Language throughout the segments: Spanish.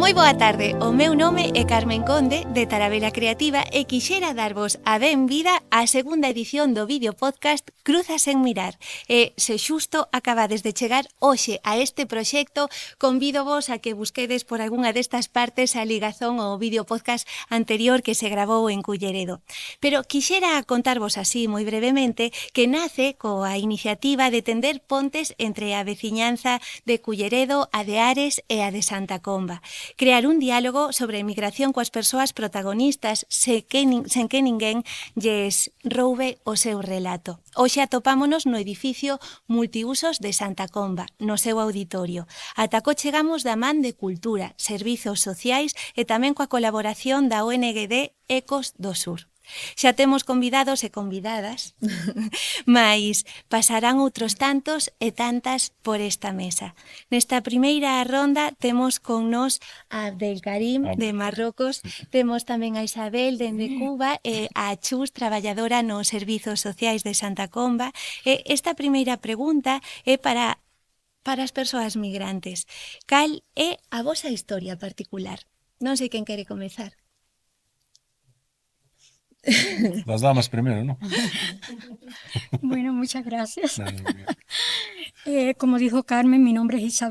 Moi boa tarde, o meu nome é Carmen Conde, de Taravela Creativa, e quixera darvos a benvida á segunda edición do vídeo podcast Cruzas en Mirar. E se xusto acabades de chegar hoxe a este proxecto, convídovos a que busquedes por algunha destas partes a ligazón ao vídeo podcast anterior que se gravou en Culleredo. Pero quixera contarvos así moi brevemente que nace coa iniciativa de tender pontes entre a veciñanza de Culleredo, a de Ares e a de Santa Comba. Crear un diálogo sobre a emigración coas persoas protagonistas sen que ninguén lles roube o seu relato. Hoxe atopámonos no edificio multiusos de Santa Comba, no seu auditorio. Ata co chegamos da man de Cultura, Servizos Sociais e tamén coa colaboración da ONG Ecos do Sur. Xa temos convidados e convidadas, mais pasarán outros tantos e tantas por esta mesa. Nesta primeira ronda temos con nós a Abdelkarim de Marrocos, temos tamén a Isabel dende Cuba e a Chus, traballadora nos Servizos Sociais de Santa Comba. E esta primeira pregunta é para as persoas migrantes. Cal é a vosa historia particular? Non sei quen quere comezar. Las damas primero, ¿no? Bueno, muchas gracias. Como dijo Carmen, mi nombre es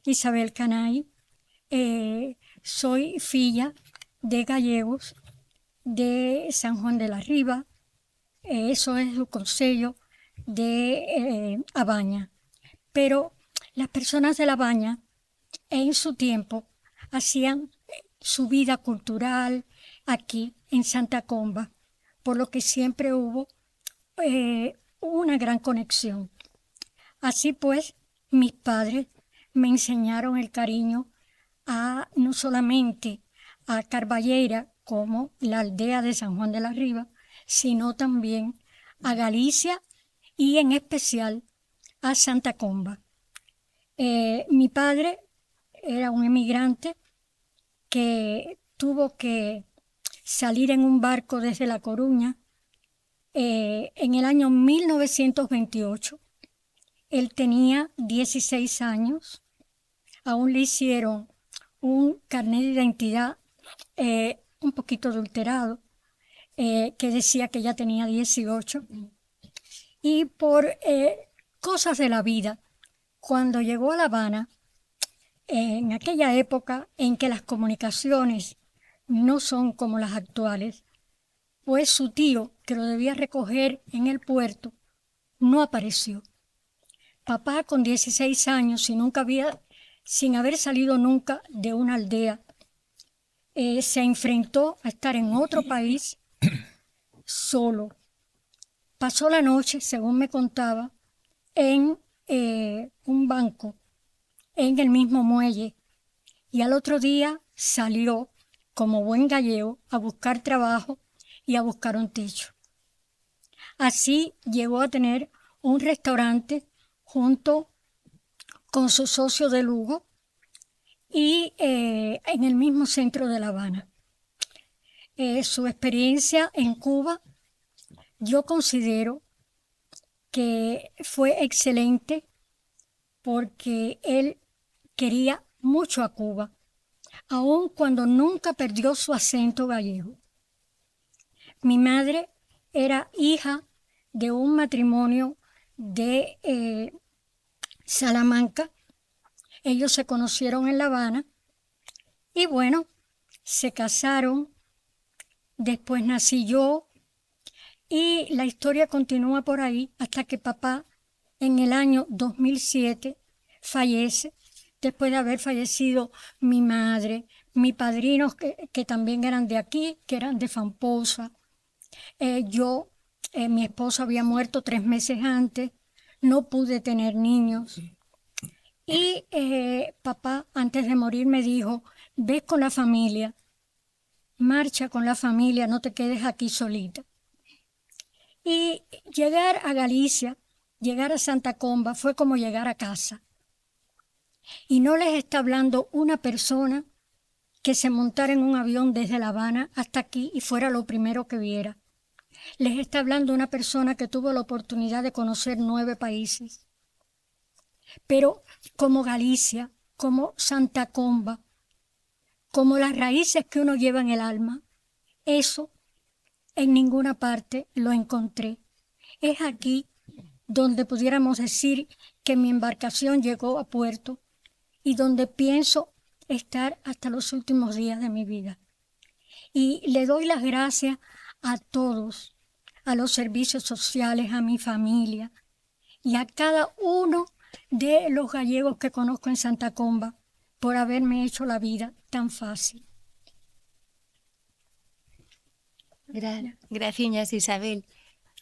Isabel Canay. Soy filla de gallegos de San Juan de la Riva. Eso es el concello de A Baña. Pero las personas de La Baña en su tiempo hacían su vida cultural aquí en Santa Comba, por lo que siempre hubo una gran conexión. Así pues, mis padres me enseñaron el cariño no solamente a Carballeira como la aldea de San Juan de la Riva, sino también a Galicia y en especial a Santa Comba. Mi padre era un emigrante que tuvo que salir en un barco desde La Coruña en el año 1928. Él tenía 16 años, aún le hicieron un carnet de identidad un poquito adulterado, que decía que ya tenía 18. Y por cosas de la vida, cuando llegó a La Habana, en aquella época en que las comunicaciones no son como las actuales, pues su tío, que lo debía recoger en el puerto, no apareció. Papá, con 16 años, sin haber salido nunca de una aldea, se enfrentó a estar en otro país solo. Pasó la noche, según me contaba, en un banco, en el mismo muelle, y al otro día salió como buen gallego a buscar trabajo y a buscar un techo. Así llegó a tener un restaurante junto con su socio de lujo y en el mismo centro de La Habana. Su experiencia en Cuba, yo considero que fue excelente porque él quería mucho a Cuba, aun cuando nunca perdió su acento gallego. Mi madre era hija de un matrimonio de Salamanca. Ellos se conocieron en La Habana y bueno, se casaron. Después nací yo y la historia continúa por ahí hasta que papá en el año 2007 fallece, después de haber fallecido mi madre, mis padrinos que también eran de aquí, que eran de Famposa. Mi esposo había muerto 3 meses antes, no pude tener niños. Y papá, antes de morir, me dijo, ve con la familia, marcha con la familia, no te quedes aquí solita. Y llegar a Galicia, llegar a Santa Comba, fue como llegar a casa. Y no les está hablando una persona que se montara en un avión desde La Habana hasta aquí y fuera lo primero que viera. Les está hablando una persona que tuvo la oportunidad de conocer 9 países. Pero como Galicia, como Santa Comba, como las raíces que uno lleva en el alma. Eso en ninguna parte lo encontré. Es aquí donde pudiéramos decir que mi embarcación llegó a puerto y donde pienso estar hasta los últimos días de mi vida. Y le doy las gracias a todos, a los servicios sociales, a mi familia y a cada uno de los gallegos que conozco en Santa Comba por haberme hecho la vida tan fácil. Gracias, Isabel.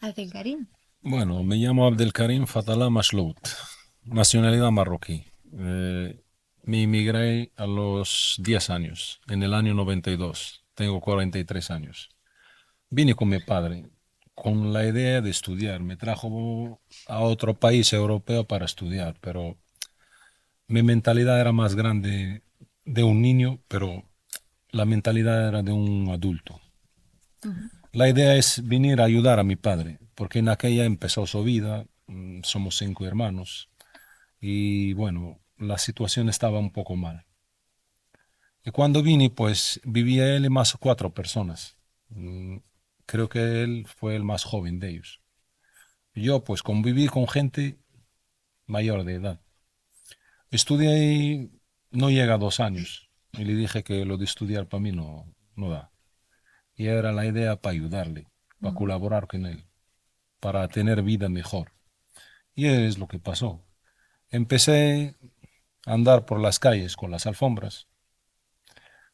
Abdelkarim. Bueno, me llamo Abdelkarim Fatallah Mashlout, nacionalidad marroquí. Me emigré a los 10 años, en el año 92. Tengo 43 años. Vine con mi padre, con la idea de estudiar. Me trajo a otro país europeo para estudiar, pero mi mentalidad era más grande de un niño, pero la mentalidad era de un adulto. La idea es venir a ayudar a mi padre, porque en aquella empezó su vida, somos 5 hermanos, y bueno, la situación estaba un poco mal. Y cuando vine, pues vivía él y más 4 personas. Creo que él fue el más joven de ellos. Yo pues conviví con gente mayor de edad. Estudié, no llega a 2 años, y le dije que lo de estudiar para mí no da. Y era la idea para ayudarle, para colaborar con él, para tener vida mejor. Y es lo que pasó. Empecé a andar por las calles con las alfombras.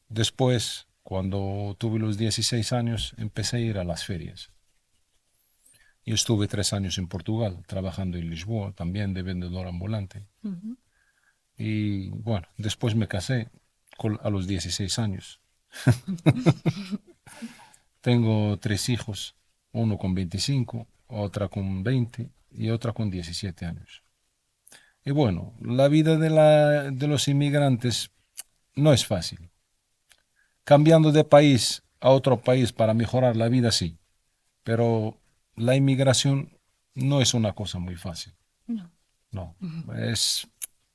Después, cuando tuve los 16 años, empecé a ir a las ferias. Yo estuve 3 años en Portugal, trabajando en Lisboa, también de vendedor ambulante. Y bueno, después me casé a los 16 años. Tengo 3 hijos, uno con 25, otra con 20 y otra con 17 años. Y bueno, la vida de los inmigrantes no es fácil. Cambiando de país a otro país para mejorar la vida, sí, pero la inmigración no es una cosa muy fácil. No. No, es,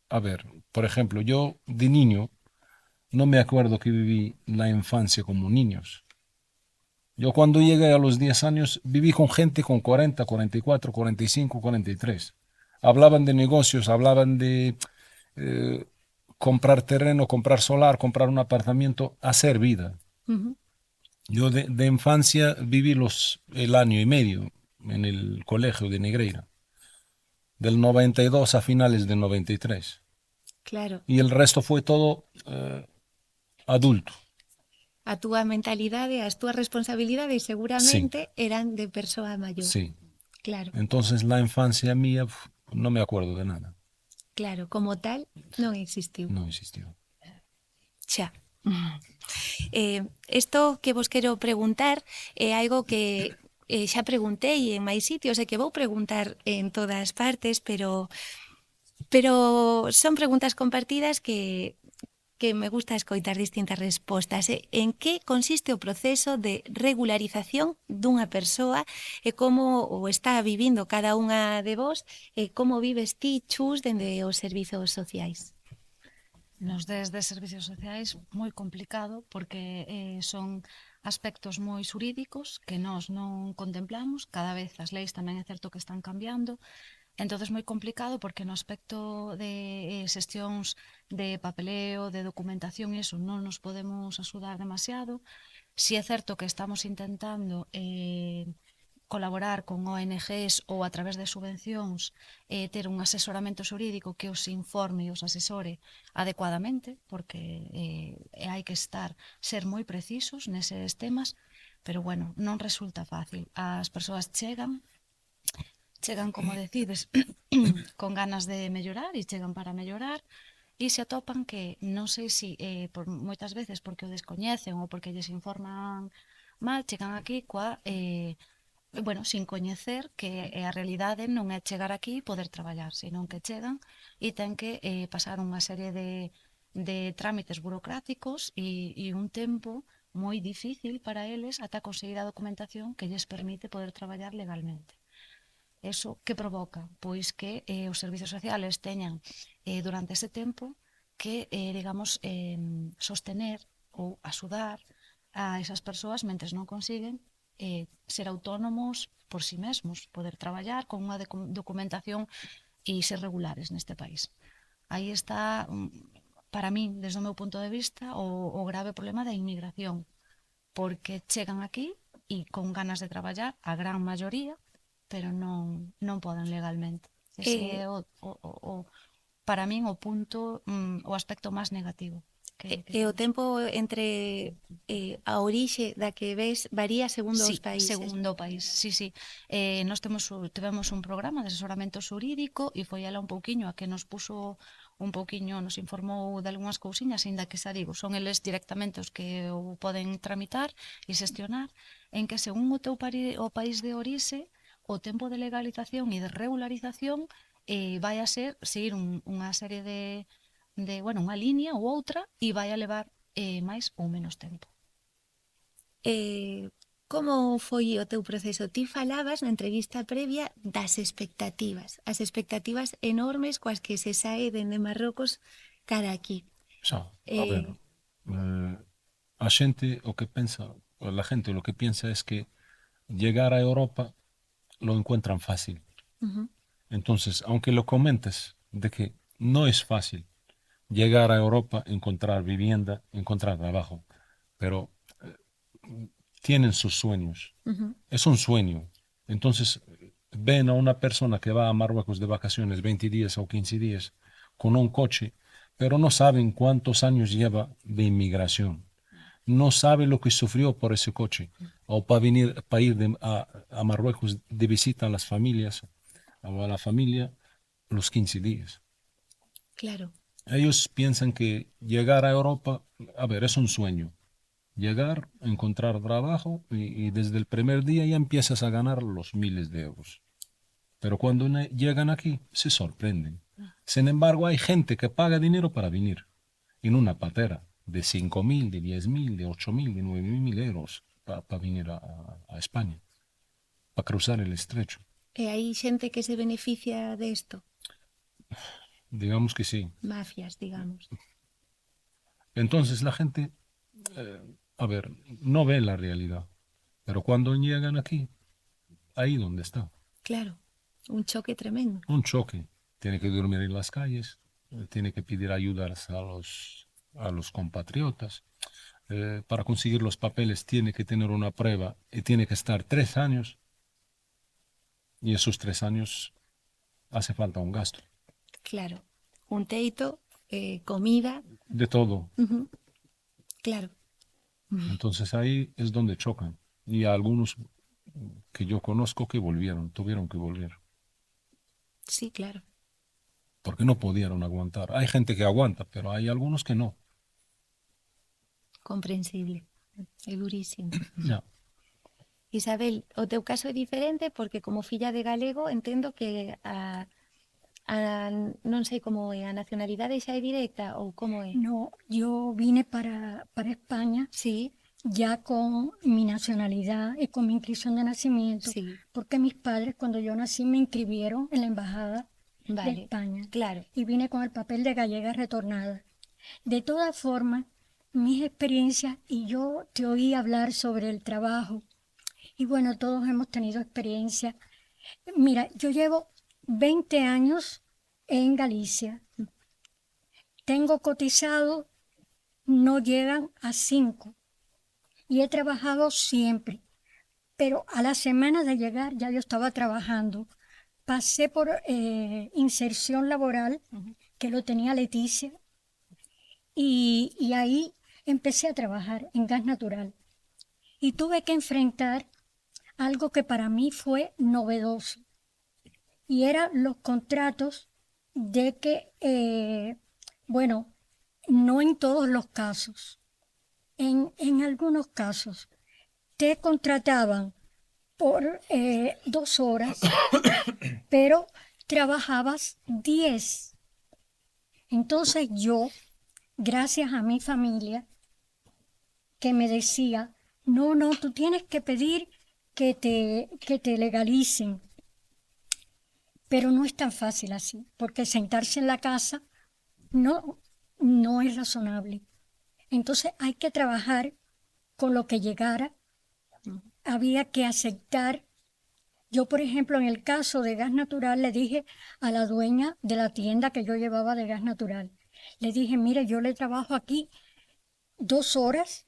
a ver, por ejemplo, yo de niño no me acuerdo que viví la infancia como niños. Yo cuando llegué a los 10 años viví con gente con 40, 44, 45, 43. Hablaban de negocios, hablaban de comprar terreno, comprar solar, comprar un apartamento, hacer vida. Yo de infancia viví el año y medio en el colegio de Negreira, del 92 a finales del 93. Claro. Y el resto fue todo adulto. A túa mentalidade, as túas responsabilidades Sí, seguramente eran de persoa maior. sí. Claro, Entonces la infancia mía no me acuerdo de nada. claro, como tal non existiu. No existió. Xa. Isto que vos quero preguntar é algo que xa preguntei en máis sitios e que vou preguntar en todas partes, pero son preguntas compartidas que me gusta escoitar distintas respostas. En que consiste o proceso de regularización dunha persoa e como o está vivindo cada unha de vos e como vives ti, Chus, dende os servizos sociais? Nos desde servicios sociais moi complicado porque son aspectos moi xurídicos que nós non contemplamos, cada vez as leis tamén é certo que están cambiando. Entonces moi complicado porque no aspecto de xestións de papeleo, de documentación e iso non nos podemos axudar demasiado. Si é certo que estamos intentando colaborar con ONGs ou a través de subvencións ter un asesoramento xurídico que os informe e os asesore adecuadamente, porque hai que ser moi precisos neses temas, pero bueno, non resulta fácil. As persoas chegan como decides con ganas de mellorar e chegan para mellorar e se atopan que non sei se por moitas veces porque o descoñecen ou porque lles informan mal, chegan aquí sin coñecer que a realidade non é chegar aquí e poder traballar, senón que chegan e ten que pasar unha serie de trámites burocráticos e un tempo moi difícil para eles ata conseguir a documentación que lles permite poder traballar legalmente. Eso que provoca? Pois que os servizos sociales teñan durante ese tempo que, sostener ou axudar a esas persoas mentres non consiguen ser autónomos por si mesmos, poder traballar con unha documentación e ser regulares neste país. Aí está, para min, desde o meu punto de vista, o grave problema da inmigración, porque chegan aquí e con ganas de traballar, a gran maioría, pero non poden legalmente. Ese é para min o punto, o aspecto máis negativo. E o tempo entre a orixe da que ves varía segundo sí, os países. segundo o país, sí. Nós tivemos un programa de asesoramento xurídico e foi ela un pouquiño a que nos puso un pouquiño, nos informou de algunhas cousiñas, ainda que xa digo, son eles directamente os que o poden tramitar e xestionar, en que según o teu país de orixe, o tempo de legalización e de regularización vai a ser seguir unha serie de unha línea ou outra e vai a levar máis ou menos tempo. Como foi o teu proceso? Ti falabas na entrevista previa das expectativas, as expectativas enormes coas que se sae dende Marrocos cara aquí. Xa, a ver, a xente o que pensa, la gente lo que piensa es que llegar a Europa lo encuentran fácil. Entonces, aunque lo comentes de que no es fácil llegar a Europa, encontrar vivienda, encontrar trabajo, pero tienen sus sueños. Es un sueño. Entonces, ven a una persona que va a Marruecos de vacaciones 20 días o 15 días con un coche, pero no saben cuántos años lleva de inmigración. No sabe lo que sufrió por ese coche. O para ir a Marruecos de visita a las familias, o a la familia, los 15 días. Claro. Ellos piensan que llegar a Europa, a ver, es un sueño. Llegar, encontrar trabajo y desde el primer día ya empiezas a ganar los miles de euros. Pero cuando llegan aquí, se sorprenden. Sin embargo, hay gente que paga dinero para venir en una patera de 5.000, de 10.000, de 8.000, de 9.000 euros para venir a España, para cruzar el estrecho. E hai xente que se beneficia de esto? Digamos que sí. Mafias, digamos. Entonces la gente, a ver, no ve la realidad. Pero cuando llegan aquí, ahí donde está. Claro, un choque tremendo. Un choque. Tiene que dormir en las calles, tiene que pedir ayudas a los compatriotas. Para conseguir los papeles tiene que tener una prueba y tiene que estar 3 años. Y esos 3 años hace falta un gasto. Claro, un teito, comida. De todo. Claro. Entonces ahí es donde chocan. Y algunos que yo conozco que tuvieron que volver. Sí, claro. Porque no pudieron aguantar. Hay gente que aguanta, pero hay algunos que no. Comprensible. É durísimo. Ya. Isabel, o teu caso é diferente porque como filla de galego entendo que non sei como é, a nacionalidade xa é directa ou como é? No, yo vine para España Sí, ya con mi nacionalidad y con mi inscripción de nacimiento, sí, porque mis padres cuando yo nací me inscribieron en la embajada de vale, España claro. y vine con el papel de gallega retornada. De todas formas, mis experiencias, y yo te oí hablar sobre el trabajo, y bueno, todos hemos tenido experiencia. Mira, yo llevo 20 años en Galicia. Tengo cotizado, no llegan a 5. Y he trabajado siempre. Pero a la semana de llegar ya yo estaba trabajando. Pasé por inserción laboral, que lo tenía Leticia. Y ahí empecé a trabajar en gas natural. Y tuve que enfrentar algo que para mí fue novedoso. Y eran los contratos de que, bueno, no en todos los casos, en algunos casos, te contrataban por 2 horas, pero trabajabas 10. Entonces yo, gracias a mi familia, que me decía, no, tú tienes que pedir que te legalicen. Pero no es tan fácil así, porque sentarse en la casa no es razonable. Entonces hay que trabajar con lo que llegara. Había que aceptar. Yo, por ejemplo, en el caso de gas natural, le dije a la dueña de la tienda que yo llevaba de gas natural, le dije, mire, yo le trabajo aquí 2 horas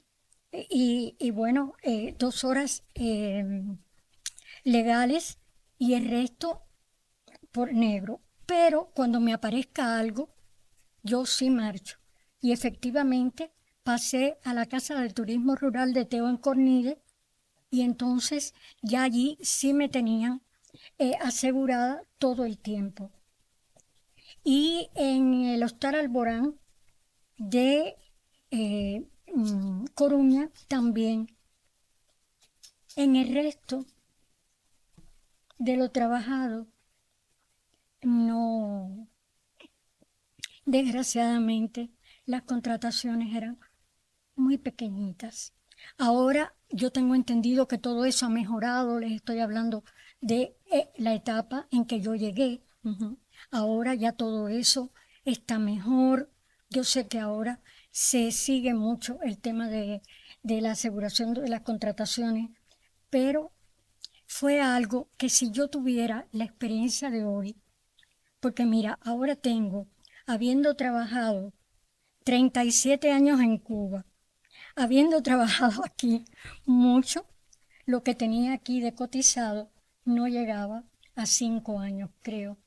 y bueno, 2 horas legales y el resto por negro. Pero cuando me aparezca algo, yo sí marcho. Y efectivamente pasé a la Casa del Turismo Rural de Teo en Cornide y entonces ya allí sí me tenían asegurada todo el tiempo. Y en el Hostal Alborán de Coruña también. En el resto de lo trabajado, no, desgraciadamente, las contrataciones eran muy pequeñitas. Ahora yo tengo entendido que todo eso ha mejorado, les estoy hablando de la etapa en que yo llegué. Ahora ya todo eso está mejor. Yo sé que ahora se sigue mucho el tema de la aseguración de las contrataciones, pero fue algo que si yo tuviera la experiencia de hoy, porque mira, ahora tengo, habiendo trabajado 37 años en Cuba, habiendo trabajado aquí mucho, lo que tenía aquí de cotizado no llegaba a 5 años, creo,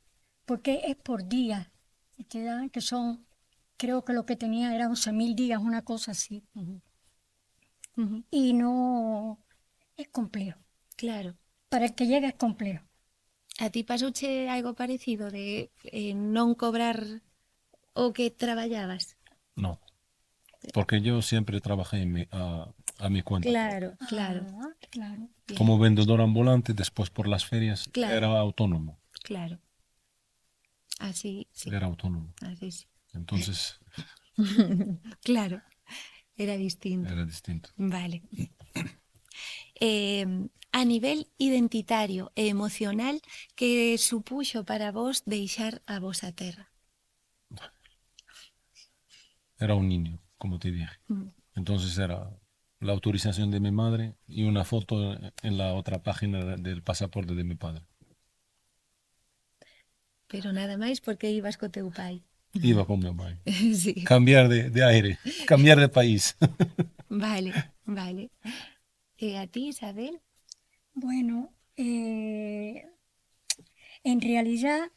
porque es por días, ¿verdad? Que son, creo que lo que tenía era 11.000 días, una cosa así. Y no, es complejo. Claro. Para el que llega es complejo. A ti pasouche algo parecido de non cobrar o que traballabas? No, porque yo siempre trabajé a mi cuenta. Claro, claro, Claro. bien, Como vendedor ambulante, después por las ferias, Claro. era autónomo. claro. Así, sí, Era autónomo. así sí. Entonces Claro, era distinto. era distinto. Vale. A nivel identitario e emocional, que supuxo para vos deixar a vosa terra? Era un niño, como te dije. Entonces era la autorización de mi madre y una foto en la otra página del pasaporte de mi padre. Pero nada máis porque ibas co teu pai. Iba con mi padre. Sí, Cambiar de aire, cambiar de país. vale, vale. E a ti, Isabel? Bueno, en realidad,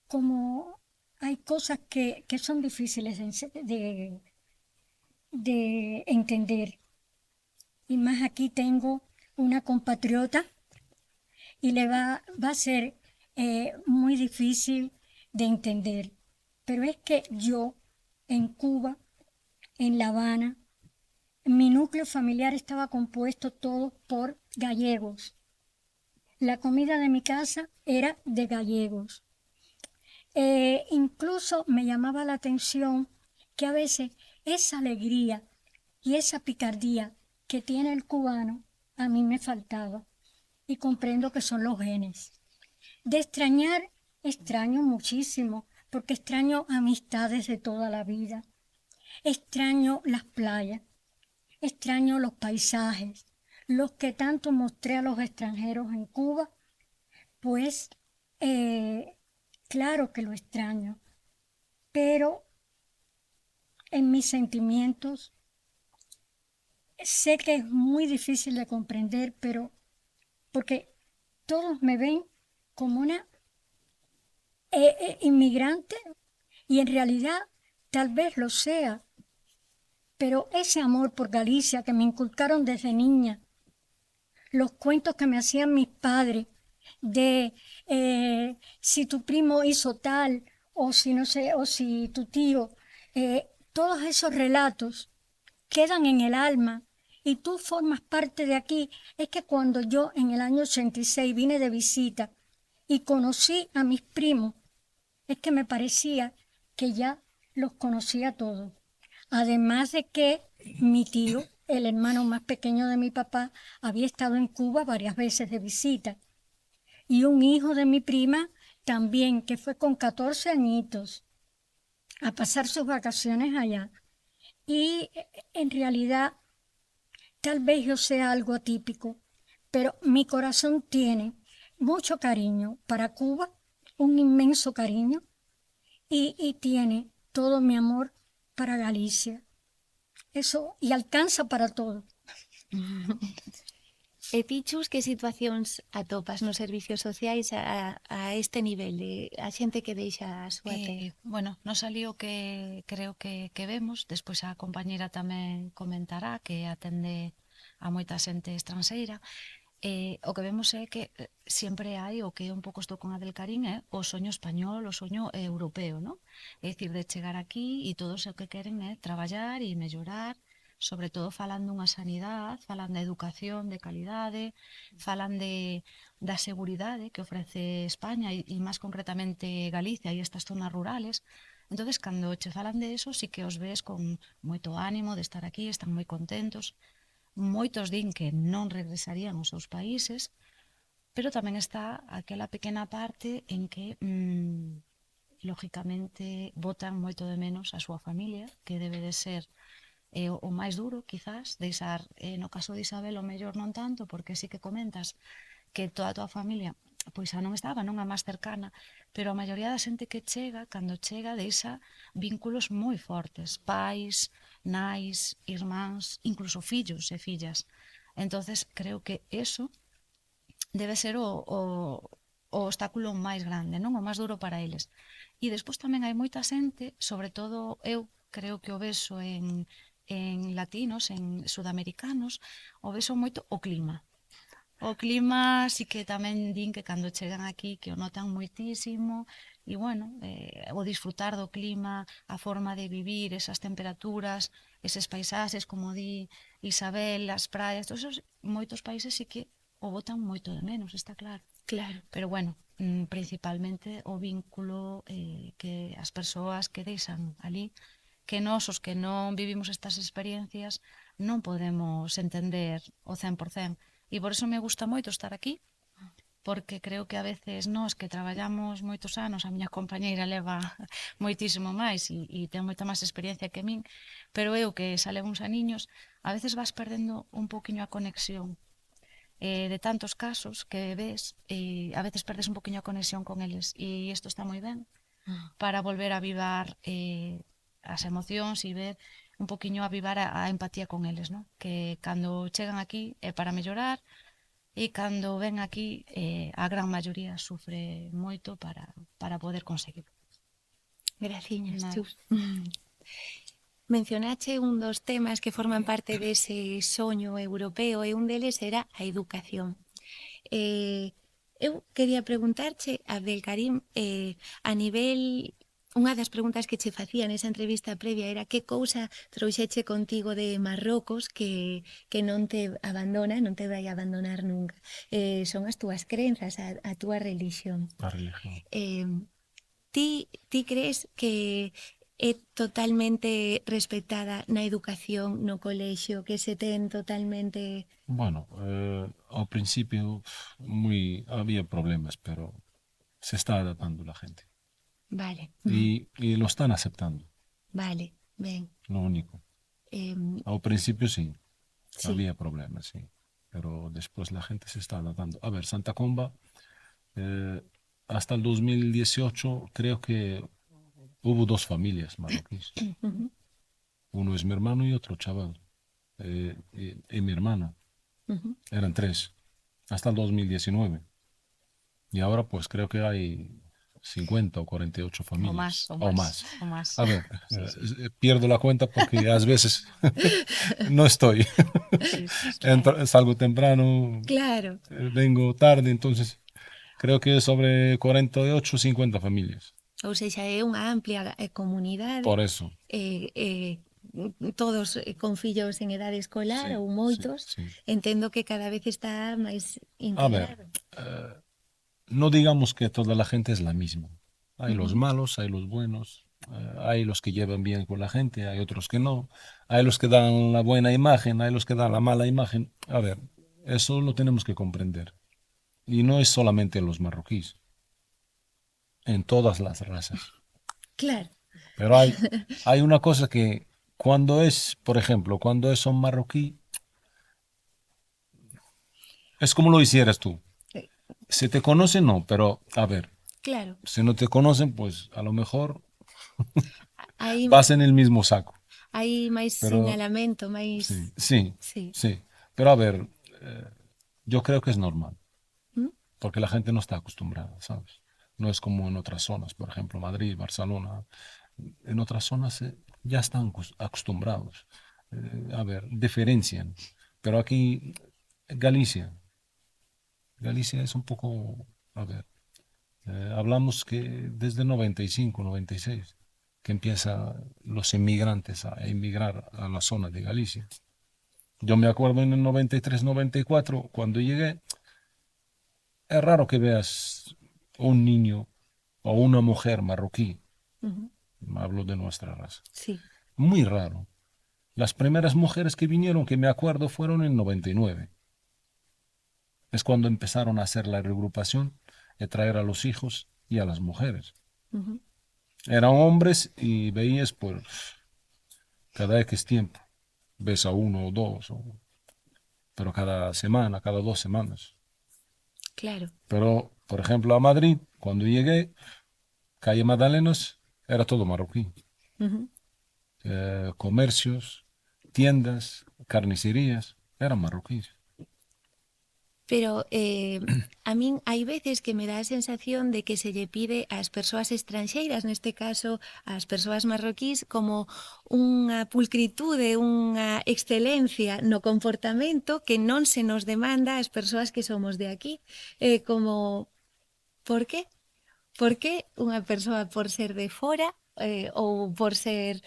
como hay cosas que son difíciles de entender, y más aquí tengo una compatriota y le va a ser muy difícil de entender. Pero es que yo, en Cuba, en La Habana, mi núcleo familiar estaba compuesto todo por gallegos. La comida de mi casa era de gallegos. Incluso me llamaba la atención que a veces esa alegría y esa picardía que tiene el cubano a mí me faltaba. Y comprendo que son los genes. De extrañar, extraño muchísimo, porque extraño amistades de toda la vida. Extraño las playas, extraño los paisajes, los que tanto mostré a los extranjeros en Cuba, pues claro que lo extraño, pero en mis sentimientos sé que es muy difícil de comprender, pero porque todos me ven como una inmigrante y en realidad tal vez lo sea, pero ese amor por Galicia que me inculcaron desde niña, los cuentos que me hacían mis padres de si tu primo hizo tal o si no sé, o si tu tío, todos esos relatos quedan en el alma y tú formas parte de aquí. Es que cuando yo en el año 86 vine de visita y conocí a mis primos, es que me parecía que ya los conocía todos. Además de que mi tío, el hermano más pequeño de mi papá, había estado en Cuba varias veces de visita. Y un hijo de mi prima también, que fue con 14 añitos a pasar sus vacaciones allá. Y en realidad, tal vez yo sea algo atípico, pero mi corazón tiene mucho cariño para Cuba, un inmenso cariño, y tiene todo mi amor para Galicia. Eso, y alcanza para todo. E ti, Chus, que situacións atopas nos servicios sociais a este nivel de a xente que deixa a súa terra? Bueno, nos salió que creo que vemos, despois a compañera tamén comentará que atende a moita xente estranxeira. O que vemos é que sempre hai o que é un pouco estou con Abdelkarim, o soño español, o soño europeo, ¿no? É dicir, de chegar aquí e todos o que queren é traballar e mellorar, sobre todo falando unha sanidade, falan da educación de calidade, falan da seguridade que ofrece España e máis concretamente Galicia e estas zonas rurales. Entonces, cando che falan de eso, sí que os ves con moito ánimo de estar aquí, están moi contentos. Moitos din que non regresarían aos seus países, pero tamén está aquela pequena parte en que, lógicamente, botan moito de menos a súa familia, que debe de ser o máis duro, quizás, deixar, no caso de Isabel, o mellor non tanto, porque sí que comentas que toda a tua familia pois xa non estaba, non a máis cercana, pero a maioría da xente que chega, cando chega, deixa vínculos moi fortes, pais, nais, irmáns, incluso fillos e fillas. Entonces, creo que eso debe ser o obstáculo máis grande, non? O máis duro para eles. E despois tamén hai moita xente, sobre todo eu creo que o vexo en latinos, en sudamericanos, o vexo moito o clima. O clima sí que tamén din que cando chegan aquí que o notan moitísimo e, bueno, o disfrutar do clima, a forma de vivir, esas temperaturas, eses paisaxes, como di Isabel, as praias, todos esos, moitos países sí que o botan moito de menos, está claro. Claro. Pero, bueno, principalmente o vínculo que as persoas que deixan ali, que nós, os que non vivimos estas experiencias, non podemos entender o 100%. E por eso me gusta moito estar aquí, porque creo que a veces nós que traballamos moitos anos, a miña compañeira leva moitísimo máis e ten moita máis experiencia que min, pero eu que xa levo uns aniños, a veces vas perdendo un poquinho a conexión de tantos casos que ves e a veces perdes un poquinho a conexión con eles e isto está moi ben para volver a avivar as emocións e ver un poquinho avivar a empatía con eles, ¿no? Que cando chegan aquí é para mellorar e cando ven aquí a gran maioría sufre moito para poder conseguir. Graciñas, Nada. Chus. Mencionache un dos temas que forman parte dese soño europeo e un deles era a educación. Eu quería preguntarche, Abdelkarim, a nivel... Unha das preguntas que che facía nesa entrevista previa era que cousa trouxeche contigo de Marrocos que non te abandona, non te vai abandonar nunca. Son as túas crenzas, a túa religión. La religión. Ti crees que é totalmente respetada na educación, no colexio, que se ten totalmente... Bueno, al principio había problemas, pero se está adaptando la gente. Vale. Y lo están aceptando, Vale, ben. lo único. Al principio sí, había problemas, sí. Pero después la gente se está adaptando. A ver, Santa Comba, hasta el 2018 creo que hubo 2 familias marroquíes. Uno es mi hermano y otro chaval. Y mi hermana. Eran 3. Hasta el 2019. Y ahora pues creo que hay 50 o 48 familias. O más. A ver, pierdo la cuenta porque a veces no estoy. Claro. Salgo temprano, Claro. vengo tarde, entonces creo que sobre 48 50 familias. Ou seja, é unha amplia comunidade. Por eso. Todos con fillos en edade escolar ou moitos. Sí. Entendo que cada vez está máis A ver, integrado. no digamos que toda la gente es la misma. Hay los malos, hay los buenos, hay los que llevan bien con la gente, hay otros que no, hay los que dan la buena imagen, hay los que dan la mala imagen. A ver, eso lo tenemos que comprender. Y no es solamente en los marroquíes, en todas las razas. Claro. Pero hay una cosa que cuando es, por ejemplo, cuando es un marroquí, es como lo hicieras tú. Eh, Si te conocen, no, pero a ver, Claro, si no te conocen, pues a lo mejor hai, vas en el mismo saco. hai máis Pero sinalamento, sí, máis... sí, Sí. sí. Pero a ver, yo creo que es normal, ¿Mm? porque la gente no está acostumbrada, ¿sabes? No es como en otras zonas, por ejemplo, Madrid, Barcelona. En otras zonas ya están acostumbrados. A ver, diferencian. Pero aquí, Galicia, Galicia es un poco, a ver, hablamos que desde 95, 96, que empiezan los inmigrantes a emigrar a la zona de Galicia. Yo me acuerdo en el 93, 94, cuando llegué, es raro que veas un niño o una mujer marroquí, Ujú. hablo de nuestra raza, Sí. muy raro. Las primeras mujeres que vinieron, que me acuerdo, fueron en 99. Es cuando empezaron a hacer la regrupación de traer a los hijos y a las mujeres. Ujú. Eran hombres y veías por cada X tiempo. Ves a uno o dos, pero cada semana, cada 2 semanas. Claro. Pero, por ejemplo, a Madrid, cuando llegué, calle Magdalenas, era todo marroquí. Ujú. Comercios, tiendas, carnicerías, eran marroquíes. Pero a min hai veces que me dá a sensación de que se lle pide ás persoas estranxeiras, neste caso ás persoas marroquís, como unha pulcritude, unha excelencia no comportamento que non se nos demanda ás persoas que somos de aquí. Como, por qué? Por que unha persoa por ser de fora ou por ser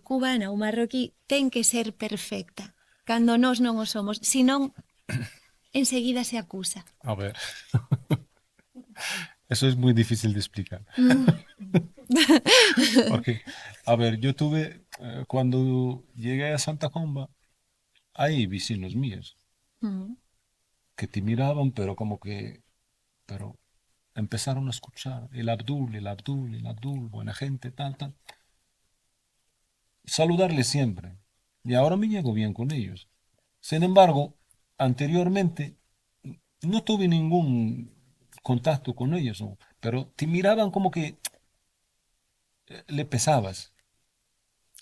cubana ou marroquí ten que ser perfecta cando nós non o somos, senón enseguida se acusa. A ver, eso es muy difícil de explicar. Porque, a ver, yo tuve, cuando llegué a Santa Comba, hay vecinos míos Mm. que te miraban, pero como que, pero empezaron a escuchar el Abdul, el Abdul, el Abdul, buena gente, tal, tal. Saludarles siempre. Y ahora me llevo bien con ellos. Sin embargo, anteriormente no tuve ningún contacto con ellos, ¿no? Pero te miraban como que le pesabas.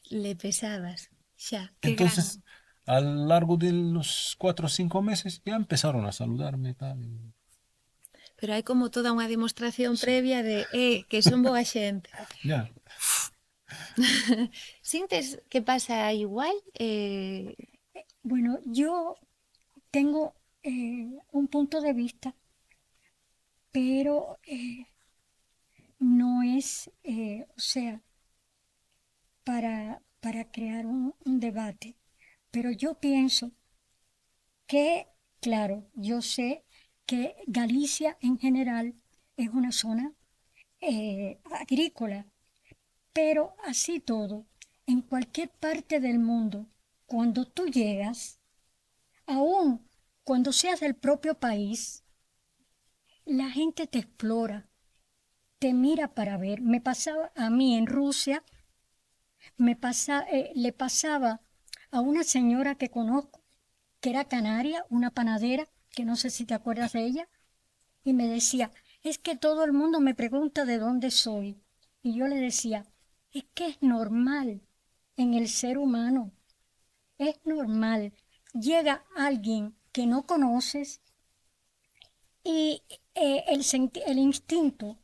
Le pesabas, xa, que gran. Entonces, a lo largo de los 4 o 5 meses ya empezaron a saludarme, tal. Pero hai como toda unha demostración Sí, previa de que son boa xente. ya. Sintes que pasa igual? Bueno, yo tengo un punto de vista, pero no es, o sea, para crear un debate. Pero yo pienso que, claro, yo sé que Galicia en general es una zona agrícola, pero así todo, en cualquier parte del mundo, cuando tú llegas, aún cuando seas del propio país, la gente te explora, te mira para ver. Me pasaba a mí en Rusia, le pasaba a una señora que conozco, que era canaria, una panadera, que no sé si te acuerdas de ella, y me decía, es que todo el mundo me pregunta de dónde soy. Y yo le decía, es que es normal en el ser humano, es normal. Llega alguien que no conoces y el instinto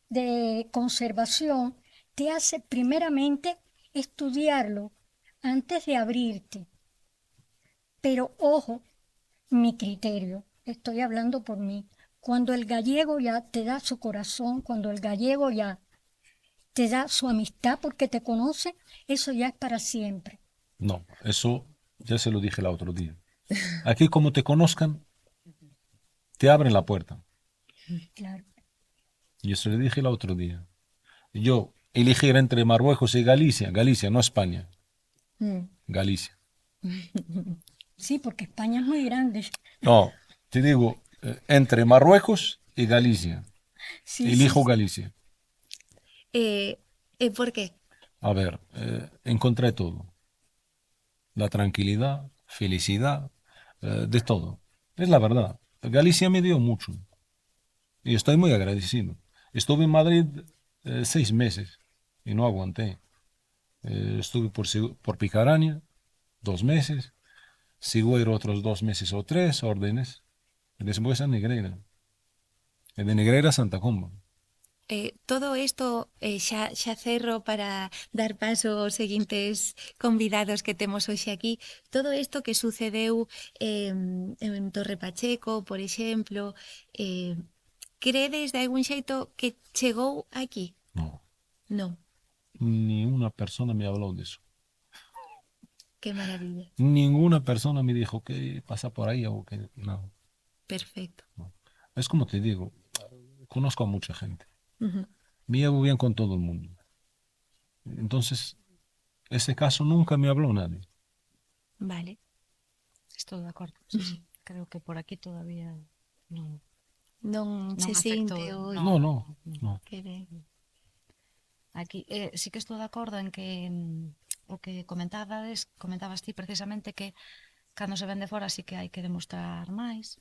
de conservación te hace primeramente estudiarlo antes de abrirte. Pero ojo, mi criterio, estoy hablando por mí. Cuando el gallego ya te da su corazón, cuando el gallego ya te da su amistad porque te conoce, eso ya es para siempre. No, eso ya se lo dije el otro día. Aquí como te conozcan, te abren la puerta. Claro. Yo se lo dije el otro día. Yo elegir entre Marruecos y Galicia, Galicia, no España, Mm. Galicia. Sí, porque España es muy grande. No, te digo, entre Marruecos y Galicia. Sí, sí, Elijo sí. Galicia. Por qué? A ver, encontré todo. la tranquilidad, felicidad, de todo. Es la verdad. Galicia me dio mucho y estoy muy agradecido. Estuve en Madrid 6 meses y no aguanté. Estuve por Picarania 2 meses, Sigüero otros 2 meses o 3 órdenes, y después a Negreira. E de Negreira a Santa Comba. Todo isto xa cerro para dar paso aos seguintes convidados que temos hoxe aquí. Todo isto que sucedeu en Torre Pacheco, por exemplo, credes de algún xeito que chegou aquí? No, Non. ni una persona me habló de eso. Que maravilla. Ninguna persona me dijo que pasa por ahí o que no. Perfecto. No. Es como te digo, conozco a mucha gente. Ujú. Me llevo bien con todo el mundo. Entonces, ese caso nunca me habló nadie. Vale. Estou de acordo. Sí, sí. Creo que por aquí todavía non, Non se afectou. sinte o... No. Que ben. Aquí sí que estou de acordo en que o que comentabas ti precisamente que cando se ven de fora sí que hai que demostrar máis,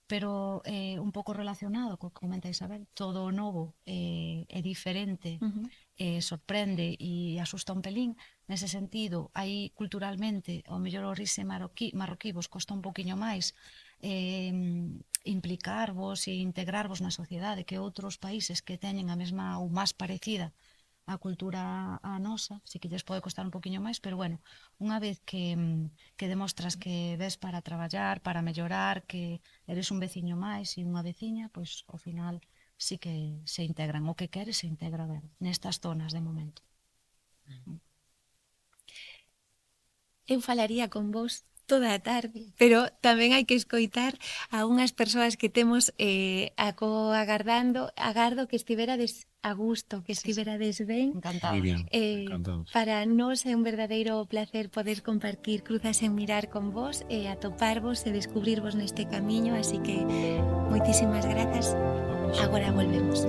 pero un pouco relacionado co que comenta Isabel, todo o novo é diferente, Ujú. sorprende e asusta un pelín. Nese sentido, aí culturalmente, ao mellor o rise marroquí vos costa un poquinho máis implicarvos e integrarvos na sociedade que outros países que teñen a mesma ou máis parecida a cultura a nosa, sí que lles pode costar un poquinho máis, pero bueno, unha vez que demostras que ves para traballar, para mellorar, que eres un veciño máis e unha veciña, pois ao final sí que se integran, o que queres se integra ben, nestas zonas de momento. Eu falaría con vos toda a tarde, pero tamén hai que escoitar a unhas persoas que temos agardo que estiverades a gusto, que estiverades ben. Encantada. Muy bien, encantados. Para nós é un verdadeiro placer poder compartir Cruzas en Mirar con vos e atoparvos e descubrirvos neste camiño, así que moitísimas grazas. Agora volvemos.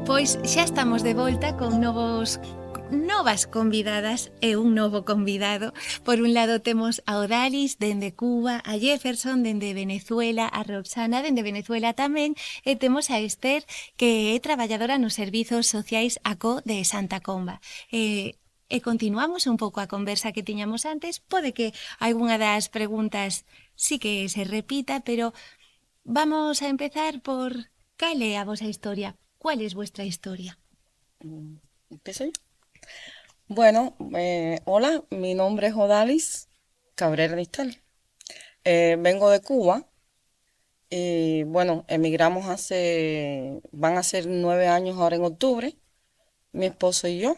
Pois xa estamos de volta con novas convidadas e un novo convidado. Por un lado temos a Odalis dende Cuba, a Jefferson dende Venezuela, a Roxana dende Venezuela tamén, e temos a Esther, que é traballadora nos servizos sociais ACO de Santa Comba. E continuamos un pouco a conversa que tiñamos antes. Pode que algunha das preguntas sí que se repita, pero vamos a empezar por cal é a vosa historia. ¿Cuál es vuestra historia? ¿Empiezo yo? Bueno, hola, mi nombre es Odalis Cabrera Nistel. Vengo de Cuba y bueno, emigramos van a ser 9 años ahora en octubre, mi esposo y yo.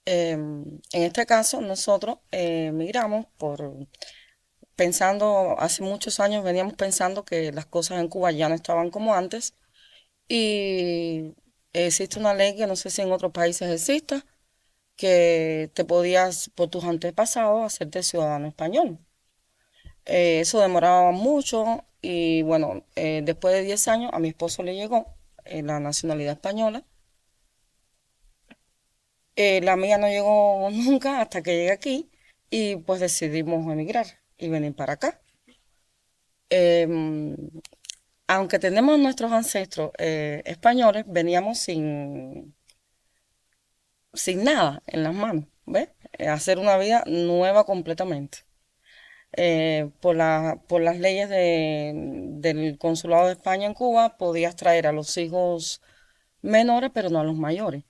En este caso, nosotros emigramos hace muchos años veníamos pensando que las cosas en Cuba ya no estaban como antes y existe una ley que no sé si en otros países exista, que te podías, por tus antepasados, hacerte ciudadano español. Eso demoraba mucho y bueno, después de 10 años a mi esposo le llegó la nacionalidad española. La mía no llegó nunca hasta que llegué aquí y pues decidimos emigrar y venir para acá. Aunque tenemos nuestros ancestros españoles, veníamos sin nada en las manos, ¿ves? Hacer una vida nueva completamente. Por las leyes del Consulado de España en Cuba, podías traer a los hijos menores, pero no a los mayores.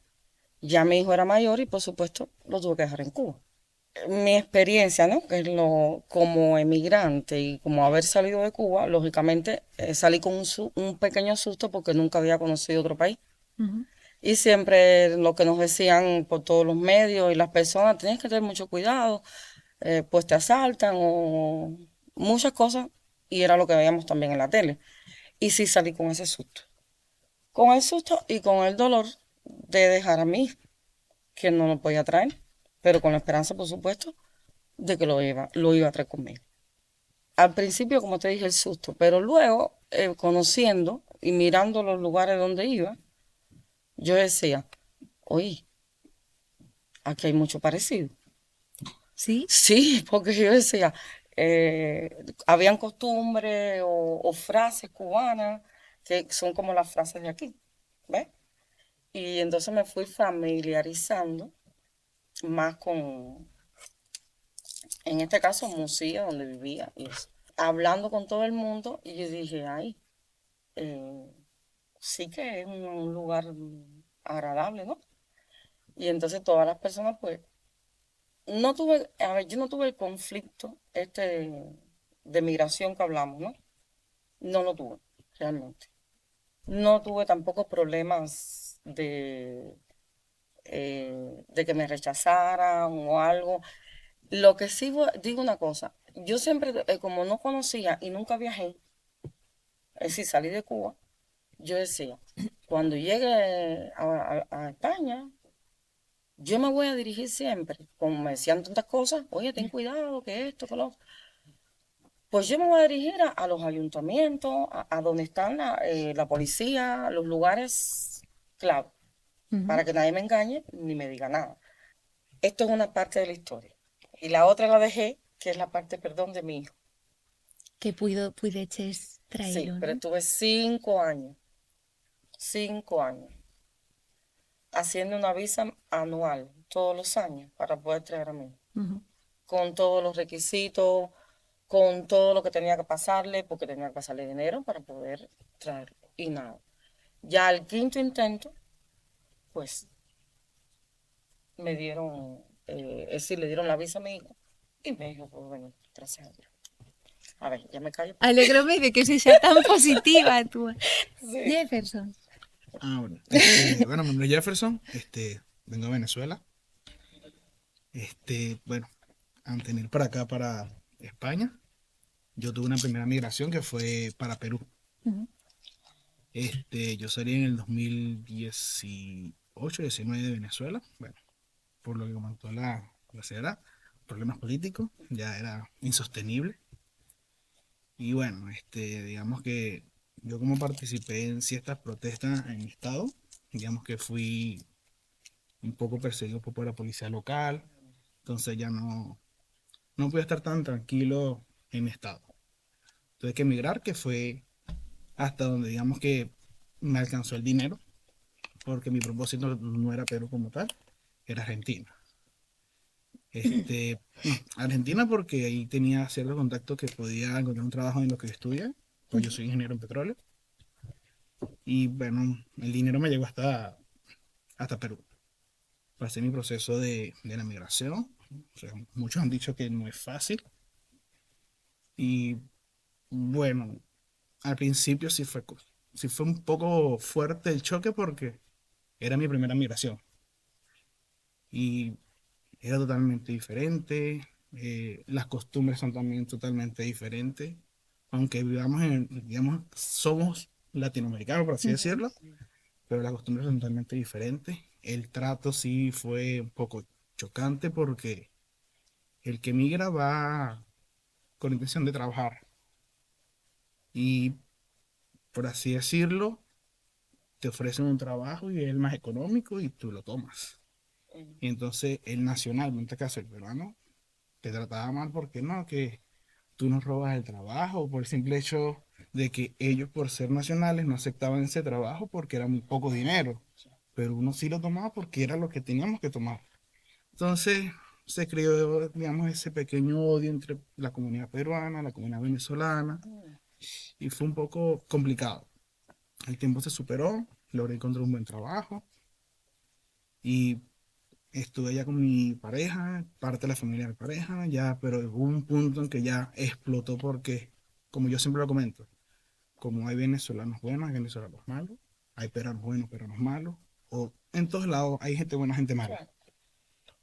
Ya mi hijo era mayor y, por supuesto, lo tuve que dejar en Cuba. Mi experiencia, ¿no? Que es como emigrante y como haber salido de Cuba, lógicamente salí con un pequeño susto porque nunca había conocido otro país. Uh-huh. Y siempre lo que nos decían por todos los medios y las personas, tienes que tener mucho cuidado, pues te asaltan o muchas cosas, y era lo que veíamos también en la tele. Y sí salí con ese susto. Con el susto y con el dolor de dejar a mí, que no lo podía traer, pero con la esperanza, por supuesto, de que lo iba a traer conmigo. Al principio, como te dije, el susto, pero luego, conociendo y mirando los lugares donde iba, yo decía, oye, aquí hay mucho parecido. ¿Sí? Sí, porque yo decía, habían costumbres o frases cubanas que son como las frases de aquí, ¿ves? Y entonces me fui familiarizando más con, en este caso, Musía, donde vivía, y eso. Hablando con todo el mundo, y yo dije, ay, eh, sí que es un lugar agradable, ¿no? Y entonces todas las personas, pues, no tuve, a ver, yo no tuve el conflicto de migración que hablamos, ¿no? No lo tuve, realmente. No tuve tampoco problemas de que me rechazaran o algo. Lo que sí digo una cosa, yo siempre, como no conocía y nunca viajé, es decir, salí de Cuba, yo decía, cuando llegue a España, yo me voy a dirigir siempre, como me decían tantas cosas, oye, ten cuidado, que esto, que lo otro. Pues yo me voy a dirigir a los ayuntamientos, a donde están la policía, los lugares clave, Ujú. para que nadie me engañe ni me diga nada. Esto es una parte de la historia. Y la otra la dejé, que es la parte, perdón, de mi hijo. Que puideches Sí, traerlo, pero ¿no? estuve 5 años, haciendo una visa anual, todos los años, para poder traer a mí, Ujú. con todos los requisitos, con todo lo que tenía que pasarle, porque tenía que pasarle dinero para poder traerlo. Y nada. Ya al quinto intento, pues me dieron, es decir, le dieron la visa a mi hijo y me dijo, pues bueno, gracias a Dios. A ver, ya me callo. Alégrome de que sexa tan positiva tú. Sí. Jefferson. Bueno, bueno, mi nombre es Jefferson, vengo de Venezuela. Bueno, antes de venir para acá, para España, yo tuve una primera migración que fue para Perú. Ujú. Yo salí en el 2018, 19 de Venezuela. Bueno, por lo que comentó la señora, problemas políticos, ya era insostenible. Y bueno, digamos que yo como participé en ciertas protestas en mi estado, digamos que fui un poco perseguido por la policía local, entonces ya no pude estar tan tranquilo en mi estado. Tuve que emigrar, que fue hasta donde digamos que me alcanzó el dinero, porque mi propósito no era Perú como tal, era Argentina. No, Argentina porque ahí tenía ciertos contactos que podía encontrar un trabajo en lo que yo estudié, pues yo soy ingeniero en petróleo, y bueno, el dinero me llegó hasta Perú. Pasé mi proceso de la migración, o sea, muchos han dicho que no es fácil, y bueno, al principio sí fue un poco fuerte el choque porque era mi primera migración y era totalmente diferente. Las costumbres son también totalmente diferentes. Aunque vivamos digamos, somos latinoamericanos, por así Ujú. decirlo, pero las costumbres son totalmente diferentes. El trato sí fue un poco chocante porque el que migra va con intención de trabajar y, por así decirlo, te ofrecen un trabajo y es el más económico y tú lo tomas. Y entonces el nacional, en este caso el peruano, te trataba mal porque no, que tú nos robas el trabajo por el simple hecho de que ellos por ser nacionales no aceptaban ese trabajo porque era muy poco dinero, pero uno sí lo tomaba porque era lo que teníamos que tomar. Entonces se creó, digamos, ese pequeño odio entre la comunidad peruana, la comunidad venezolana, y fue un poco complicado. El tiempo se superó, logré encontrar un buen trabajo y estuve ya con mi pareja, parte de la familia de mi pareja, ya, pero hubo un punto en que ya explotó porque, como yo siempre lo comento, como hay venezolanos buenos, hay venezolanos malos, hay peruanos buenos, peruanos malos, o en todos lados hay gente buena, gente mala.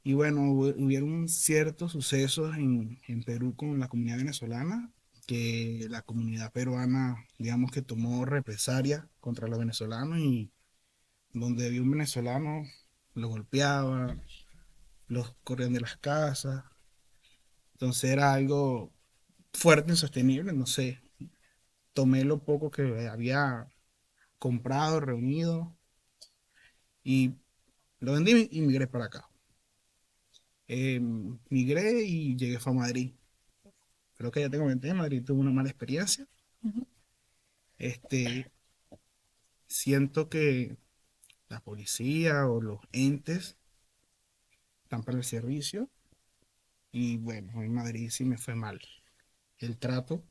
Y bueno, hubieron ciertos sucesos en Perú con la comunidad venezolana, que la comunidad peruana, digamos que tomó represalia contra los venezolanos y donde había un venezolano, lo golpeaban, los corrían de las casas. Entonces era algo fuerte, insostenible, no sé. Tomé lo poco que había comprado, reunido y lo vendí y migré para acá. Migré y llegué fue a Madrid. Creo que ya te comenté, en Madrid tuve una mala experiencia. Este, siento que la policía o los entes están para el servicio y bueno, en Madrid sí me fue mal el trato.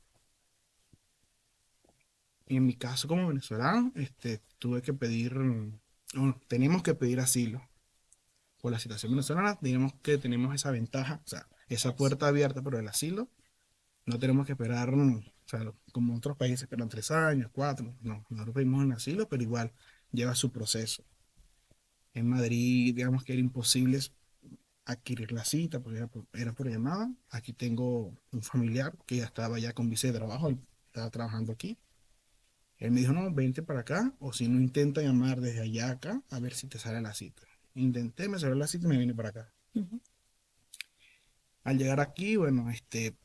Y en mi caso como venezolano, tuve que pedir, tenemos que pedir asilo. Por la situación venezolana, digamos que tenemos esa ventaja, o sea, esa puerta abierta por el asilo. No tenemos que esperar, o sea, como otros países esperan 3 años, 4. No, nosotros pedimos un asilo, pero igual lleva su proceso. En Madrid, digamos que era imposible adquirir la cita porque era por llamada. Aquí tengo un familiar que ya estaba ya con visa de trabajo, él estaba trabajando aquí. Él me dijo, no, vente para acá, o si no, intenta llamar desde allá acá a ver si te sale la cita. Intenté, me salió la cita y me vine para acá. Al llegar aquí, bueno, de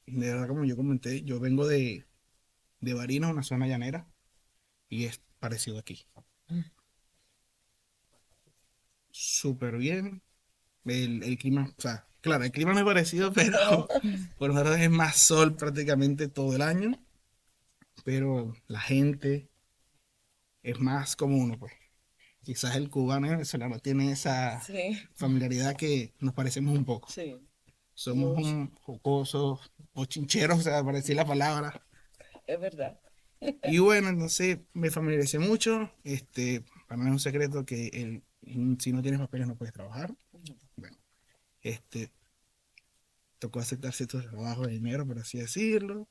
verdad, como yo comenté, yo vengo de Barinas, una zona llanera, y es parecido aquí. Súper bien. El clima, o sea, claro, el clima no es parecido, pero por lo menos es más sol prácticamente todo el año. Pero la gente es más como uno, pues. Quizás el cubano y el venezolano tienen esa Sí, familiaridad que nos parecemos un poco. sí, Somos mucho, un jocosos o chincheros, o sea, para decir la palabra. es verdad. Y bueno, entonces me familiaricé mucho. Para mí es un secreto que si no tienes papeles no puedes trabajar. Bueno, tocó aceptar ciertos trabajos de dinero, por así decirlo.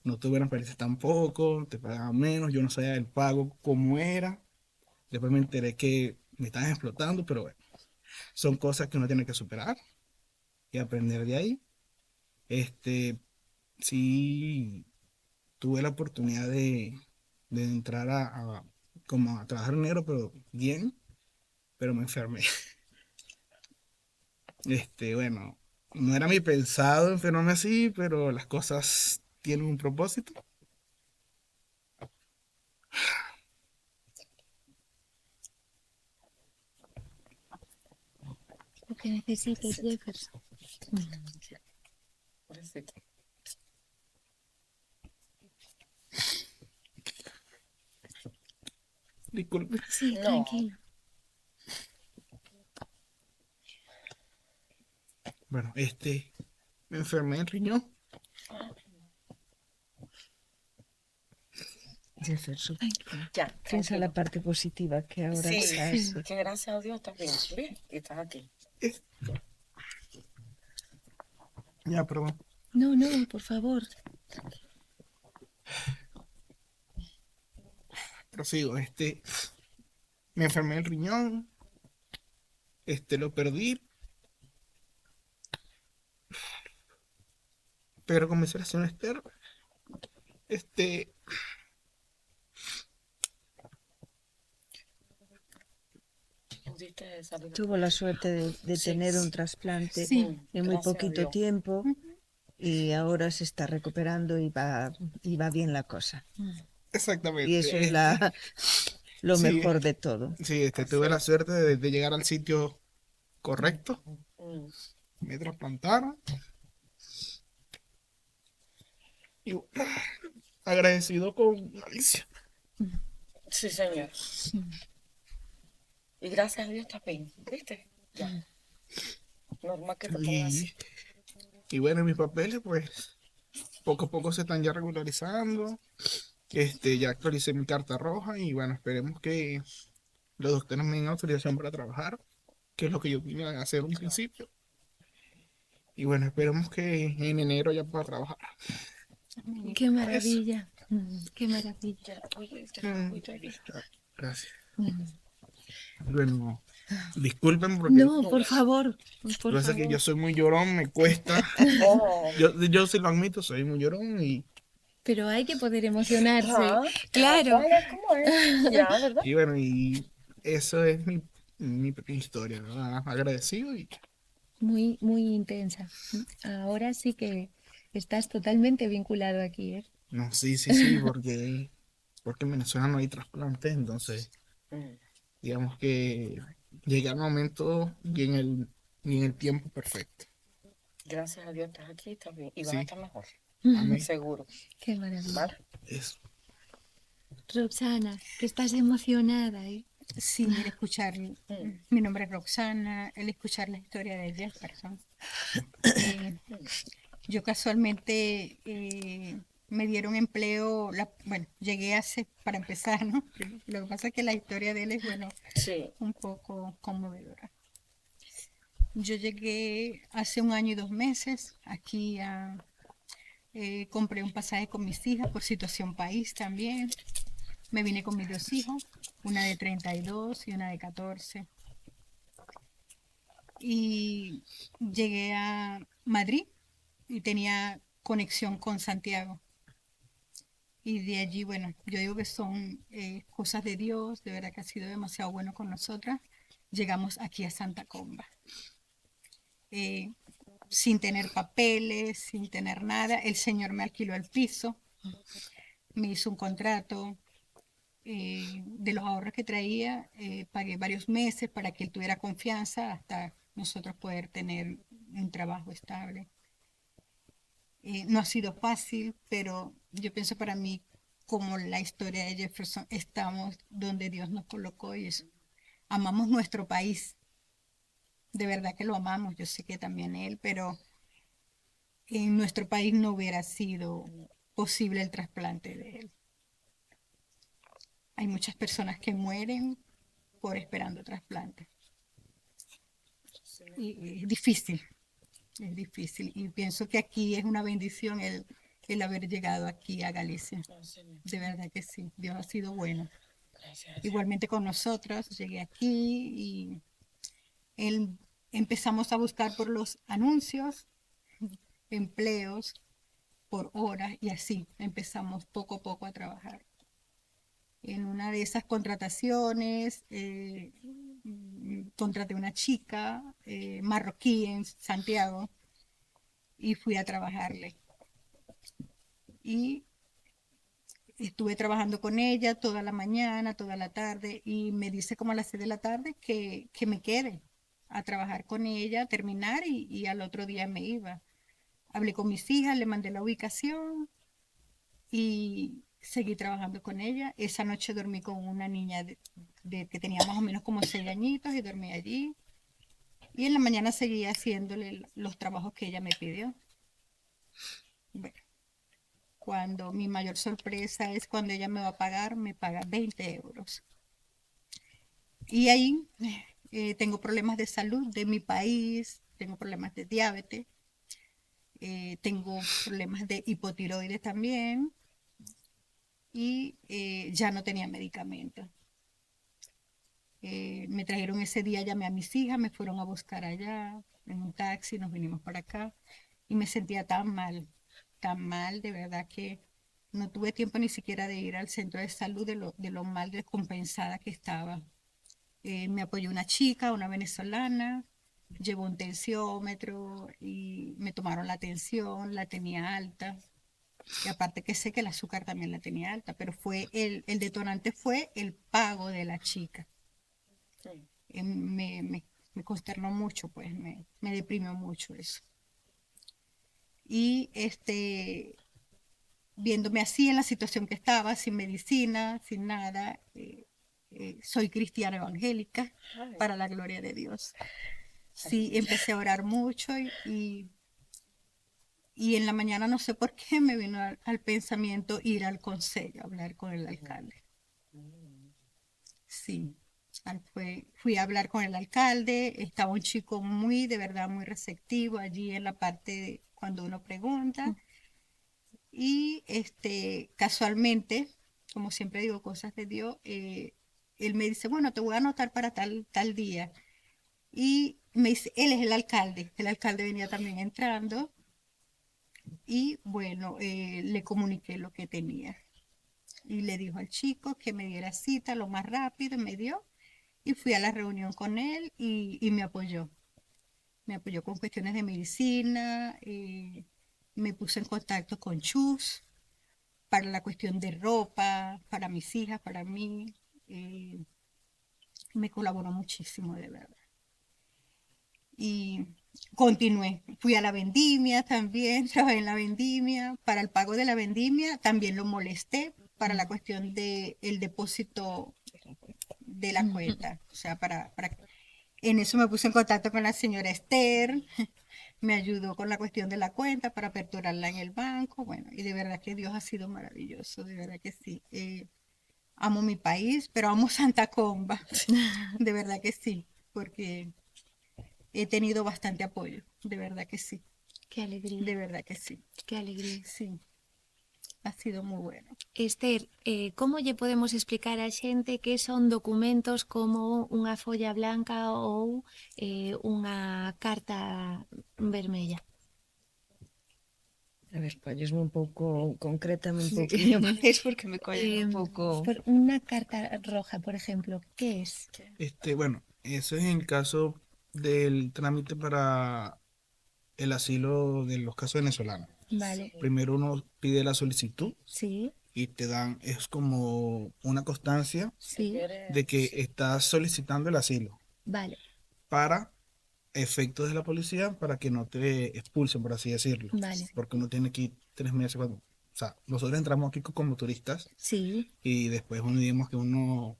No tuve una experiencia tampoco, te pagaban menos, yo no sabía el pago cómo era. Después me enteré que me estaban explotando, pero bueno, son cosas que uno tiene que superar y aprender de ahí. Sí, tuve la oportunidad de entrar como a trabajar en negro, pero bien, pero me enfermé. Bueno, no era mi pensado enfermarme así, pero las cosas tienen un propósito. Lo que necesites, Jefferson. Pobrecito. Disculpe. Sí, No. tranquilo. Bueno, me enfermé el riñón. Jefferson, Ya, piensa tranquilo. la parte positiva que ahora Sí, estás. que gracias a Dios estás bien, ¿ves? Y estás aquí. Es- Ya, perdón. No, no, por favor. Prosigo. Me enfermé el riñón. Lo perdí. Pero comencé a hacer un estero. Este, Pudiste salir. Tuvo la suerte de Sí, tener un trasplante Sí. en muy Gracias a poquito Dios. tiempo y ahora se está recuperando y va bien la cosa. exactamente. Y eso es lo sí, mejor de todo. Sí, tuve la suerte de llegar al sitio correcto. Mm, Me trasplantaron. Y agradecido con Alicia. Sí, señor. Y gracias a Dios estás bien, ¿viste? Ya. Normal que te pongas así. Y bueno, mis papeles, pues, poco a poco se están ya regularizando. Ya actualicé mi carta roja y bueno, esperemos que los doctores me den autorización para trabajar, que es lo que yo vine a hacer en un principio. Y bueno, esperemos que en enero ya pueda trabajar. Qué maravilla. Qué maravilla. Ya, oye, Mm, te cuido. Gracias. Bueno, disculpen porque No, por favor. Por lo que pasa es que favor. yo soy muy llorón, me cuesta. Oh, Yo sí lo admito, soy muy llorón Pero hay que poder emocionarse. ajá. Claro. ¿Cuál es? ¿Cómo es? Ya, ¿verdad? y bueno, y eso es mi pequeña historia, ¿verdad? Agradecido y Muy, muy intensa. Ahora sí que estás totalmente vinculado aquí, ¿eh? no, sí, porque en Venezuela no hay trasplantes, entonces Mm, digamos que llega el momento y ni en el tiempo perfecto. Gracias a Dios estás aquí, estás bien. Y vas Sí. a estar mejor, Amén. seguro. Qué maravilla. ¿Vale? Eso. Roxana, que estás emocionada, ¿eh? Sí, el escuchar, mi nombre es Roxana, el escuchar la historia de Jefferson. Yo casualmente me dieron empleo, bueno, llegué para empezar, ¿no? Lo que pasa es que la historia de él es, bueno, Sí. un poco conmovedora. Yo llegué hace 1 año y 2 meses aquí compré un pasaje con mis hijas por situación país también. Me vine con mis 2 hijos, una de 32 y una de 14. Y llegué a Madrid y tenía conexión con Santiago. Y de allí, bueno, yo digo que son cosas de Dios, de verdad que ha sido demasiado bueno con nosotras. Llegamos aquí a Santa Comba. Sin tener papeles, sin tener nada. El Señor me alquiló el piso, me hizo un contrato. De los ahorros que traía, pagué varios meses para que él tuviera confianza hasta nosotros poder tener un trabajo estable. No ha sido fácil, pero yo pienso para mí, como la historia de Jefferson, estamos donde Dios nos colocó y eso. Amamos nuestro país, de verdad que lo amamos, yo sé que también él, pero en nuestro país no hubiera sido posible el trasplante de él. Hay muchas personas que mueren por esperando trasplante. Y es difícil. Y pienso que aquí es una bendición el haber llegado aquí a Galicia. De verdad que sí, Dios ha sido bueno. Igualmente con nosotros, llegué aquí y empezamos a buscar por los anuncios, empleos, por horas y así empezamos poco a poco a trabajar. En una de esas contrataciones, contraté una chica marroquí en Santiago y fui a trabajarle. Y estuve trabajando con ella toda la mañana, toda la tarde, y me dice como a las 6 de la tarde que me quede a trabajar con ella, a terminar y al otro día me iba. Hablé con mis hijas, le mandé la ubicación y seguí trabajando con ella. Esa noche dormí con una niña que tenía más o menos como 6 añitos y dormí allí. Y en la mañana seguí haciéndole los trabajos que ella me pidió. Bueno, cuando mi mayor sorpresa es cuando ella me va a pagar, me paga 20 euros. Y ahí tengo problemas de salud de mi país, tengo problemas de diabetes, tengo problemas de hipotiroides también y ya no tenía medicamentos. Me trajeron ese día, llamé a mis hijas, me fueron a buscar allá en un taxi, nos vinimos para acá y me sentía tan mal, de verdad que no tuve tiempo ni siquiera de ir al centro de salud de lo mal descompensada que estaba. Me apoyó una chica, una venezolana, llevó un tensiómetro y me tomaron la tensión, la tenía alta. Y aparte que sé que el azúcar también la tenía alta, pero el detonante fue el pago de la chica. Me consternó mucho, pues, me deprimió mucho eso. Y viéndome así en la situación que estaba, sin medicina, sin nada, soy cristiana evangélica, para la gloria de Dios. Sí, empecé a orar mucho y en la mañana no sé por qué me vino al pensamiento ir al consejo, hablar con el alcalde. Sí, fui a hablar con el alcalde, estaba un chico de verdad, muy receptivo allí en la parte cuando uno pregunta. Y casualmente, como siempre digo, cosas de Dios, él me dice, bueno, te voy a anotar para tal día. Y me dice, él es el alcalde venía también entrando. Y bueno, le comuniqué lo que tenía. Y le dijo al chico que me diera cita lo más rápido, me dio. Y fui a la reunión con él y me apoyó. Me apoyó con cuestiones de medicina, me puso en contacto con Chus para la cuestión de ropa, para mis hijas, para mí. Me colaboró muchísimo, de verdad. y continué. Fui a la vendimia también, trabajé en la vendimia. Para el pago de la vendimia también lo molesté para la cuestión del depósito de la cuenta. O sea, en eso me puse en contacto con la señora Esther, me ayudó con la cuestión de la cuenta para aperturarla en el banco. Bueno, y de verdad que Dios ha sido maravilloso, de verdad que sí. Amo mi país, pero amo Santa Comba, de verdad que sí, porque he tenido bastante apoyo, de verdad que sí, Qué alegría, de verdad que sí, qué alegría. sí, ha sido muy bueno. Esther, como lle podemos explicar á xente que son documentos como unha folla blanca ou unha carta vermella? A ver, collesme un pouco, concrétame un pouquinho máis porque me collen un pouco... Por una carta roja, por ejemplo, ¿qué es? Bueno, eso es en el caso del trámite para el asilo de los casos venezolanos. Vale, Primero uno pide la solicitud sí, y te dan, es como una constancia sí, de que estás solicitando el asilo vale, para efectos de la policía para que no te expulsen, por así decirlo. vale, Porque uno tiene que ir 3 meses cuando, o sea, nosotros entramos aquí como turistas sí, y después uno digamos que uno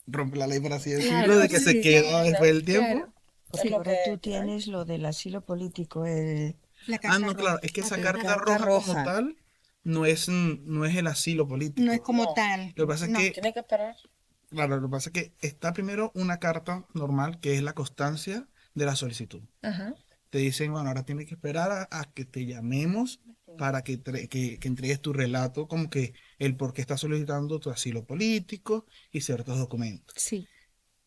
rompe la ley, por así decirlo, Claro, de que se sí, queda después del tiempo. claro. Porque lo ahora que- tú tienes lo del asilo político, el... La Ah, carta no, roja claro, es que esa la carta carta roja como roja. tal no es el asilo político. no es como No. tal, Lo que pasa es no, que, Tiene que esperar. claro, lo que pasa es que está primero una carta normal que es la constancia de la solicitud. Ajá, Te dicen, bueno, ahora tienes que esperar a que te llamemos para que entregues tu relato, como que el por qué estás solicitando tu asilo político y ciertos documentos. sí,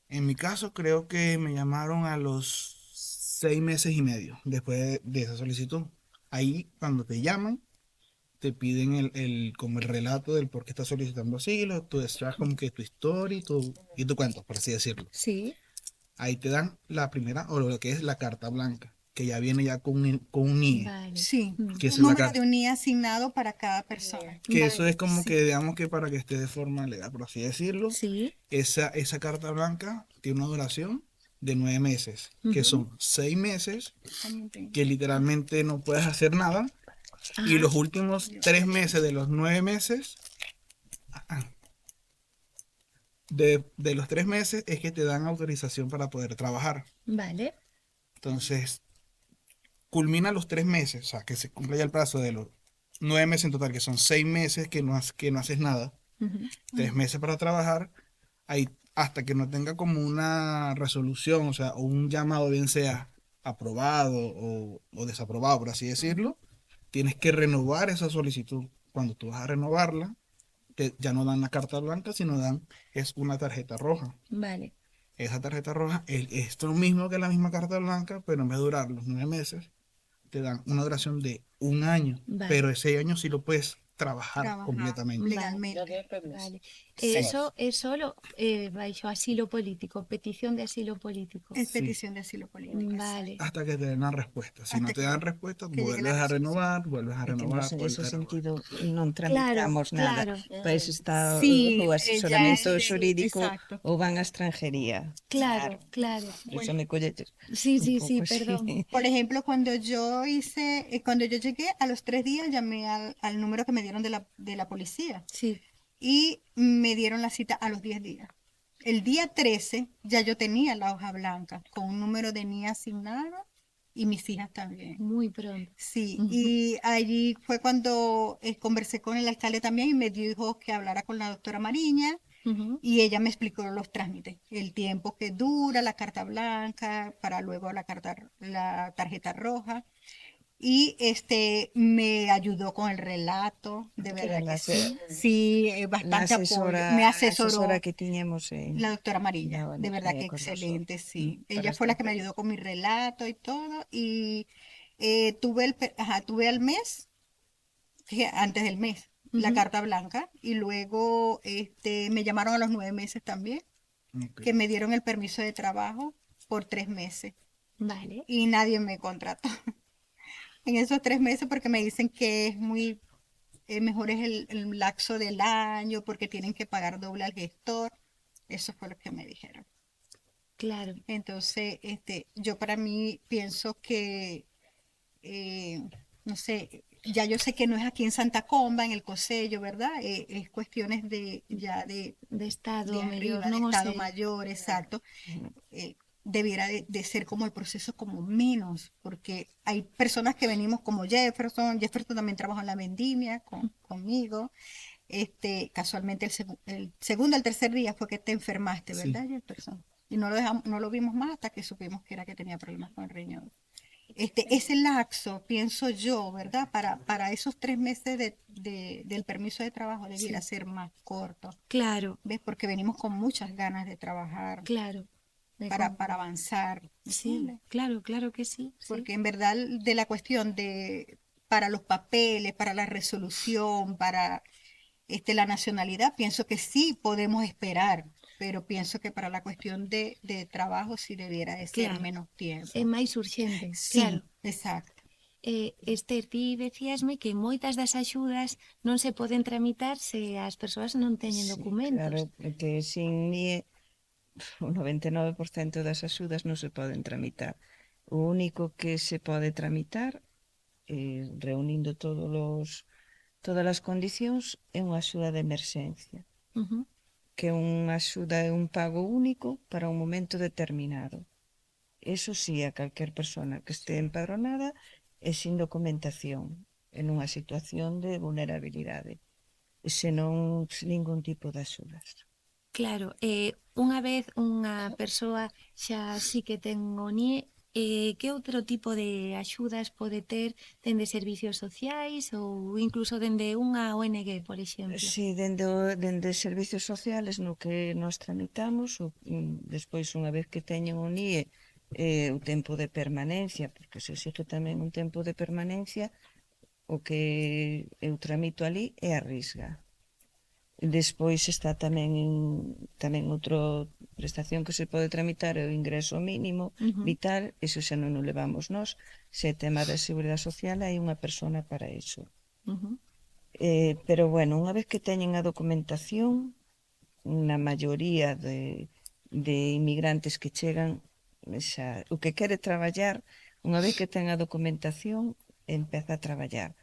En mi caso, creo que me llamaron a los 6 meses y medio después de esa solicitud. Ahí, cuando te llaman, te piden como el relato del por qué estás solicitando asilo, tú extraes como que tu historia y tu cuento, por así decirlo. sí, Ahí te dan la primera, o lo que es la carta blanca, que ya viene ya con un NIE, vale. sí, que es un la número carta. de unidad asignado para cada persona. Que eso Vale, es como sí. que, digamos que para que esté de forma legal, por así decirlo, Sí, esa carta blanca tiene una duración de 9 meses, que Ujú. son 6 meses También tengo. que literalmente no puedes hacer nada, y Ajá. los últimos 3 meses de los 9 meses, de los 3 meses es que te dan autorización para poder trabajar. Vale, Entonces, culmina los 3 meses, o sea, que se cumple ya el plazo de los 9 meses en total, que son 6 meses que no haces nada, ujú, 3 meses para trabajar, ahí hasta que no tenga como una resolución, o sea, o un llamado, bien sea aprobado o desaprobado, por así decirlo, tienes que renovar esa solicitud. Cuando tú vas a renovarla, ya no dan la carta blanca, sino es una tarjeta roja. vale, Esa tarjeta roja es lo mismo que la misma carta blanca, pero en vez de durar los 9 meses, te dan una duración de un año, Vale. pero ese año sí lo puedes trabajar Trabajar completamente. legalmente. Ya tienes permiso. vale. Sí. Eso es solo baixo asilo político, petición de asilo político. Es Sí. petición de asilo político. Vale, Hasta que te den la respuesta. Si no Hasta te dan respuesta, que llegue vuelves la a renovar, vuelves a É que renovar, nos en vuelves ese a renovar. sentido non tramitamos nada. claro. Para eso está Sí, o asesoramento ya, xurídico exacto. ou van a extranjería. claro, claro. Eso me colleches. Sí, un sí, sí, pouco así. perdón. Por ejemplo, cuando cuando yo llegué a los 3 días, llamé al número que me dieron de la policía Sí, y me dieron la cita a los 10 días. El día 13 ya yo tenía la hoja blanca con un número de NIE asignado y mis hijas también. muy pronto. Sí, Ujú. y allí fue cuando conversé con el alcalde también y me dijo que hablara con la doctora Mariña Ujú. y ella me explicó los trámites, el tiempo que dura la carta blanca para luego la tarjeta roja. Y me ayudó con el relato, de Que verdad era que la sí. Sí, La bastante apoyo. Me asesoró asesora que tiñemos la doctora Amarilla, la de verdad que con excelente, nosotros, sí. para Ella fue la estar que me ayudó con mi relato y todo. Y tuve al mes, fíjate, antes del mes, la Ujú. carta blanca. Y luego me llamaron a los 9 meses también, Ok. que me dieron el permiso de trabajo por 3 meses. Vale, Y nadie me contrató en esos 3 meses porque me dicen que mejor es el lapso del año porque tienen que pagar doble al gestor. Eso fue lo que me dijeron. Claro. Entonces, yo para mí pienso que, no sé, ya yo sé que no es aquí en Santa Comba, en el Cosello, ¿verdad? Es cuestiones de ya De estado de mellor, arriba, de non o Estado sei. Mayor, exacto. Debiera de ser como el proceso como menos, porque hay personas que venimos como Jefferson también trabaja en la vendimia conmigo. Casualmente el segundo, el tercer día fue que te enfermaste, Sí. ¿verdad, Jefferson? Y no lo vimos más hasta que supimos que era que tenía problemas con el riñón. Ese lapso, pienso yo, ¿verdad? Para esos 3 meses del permiso de trabajo debiera ser más corto, Claro, ¿ves? Porque venimos con muchas ganas de trabajar claro. para avanzar, Sí, ¿entiendes? claro, claro que sí. Sí. Porque en verdad de la cuestión para los papeles, para la resolución, para la nacionalidad, pienso que sí podemos esperar, pero pienso que para la cuestión de trabajo sí debiera de ser Claro. menos É tiempo. máis urxente, claro. Sí, exacto. Esther, ti decíasme que moitas das axudas non se poden tramitar se as persoas non teñen Sí, documentos. claro, que sin NIE o 99% das axudas non se poden tramitar. O único que se pode tramitar, reunindo todas as condicións, é unha axuda de emerxencia, Ujú. que é unha axuda é un pago único para un momento determinado. Eso sí, a calquer persona que este empadronada e sin documentación, en unha situación de vulnerabilidade, e senón ningún tipo de axudas. Claro, unha vez unha persoa xa sí que ten o NIE, que outro tipo de axudas pode ter dende servicios sociais ou incluso dende unha ONG, por exemplo? Si, dende servicios sociales no que nós tramitamos, despois unha vez que teñen o NIE, o tempo de permanencia, porque se exige tamén un tempo de permanencia, o que eu tramito ali é a risga. Despois está tamén outra prestación que se pode tramitar é o ingreso mínimo vital, iso xa non o levamos nós, se é tema da Seguridade Social hai unha persona para iso. Ujú. Pero bueno, unha vez que teñen a documentación, na maioría de inmigrantes que chegan, o que quere traballar, unha vez que ten a documentación, empeza a traballar.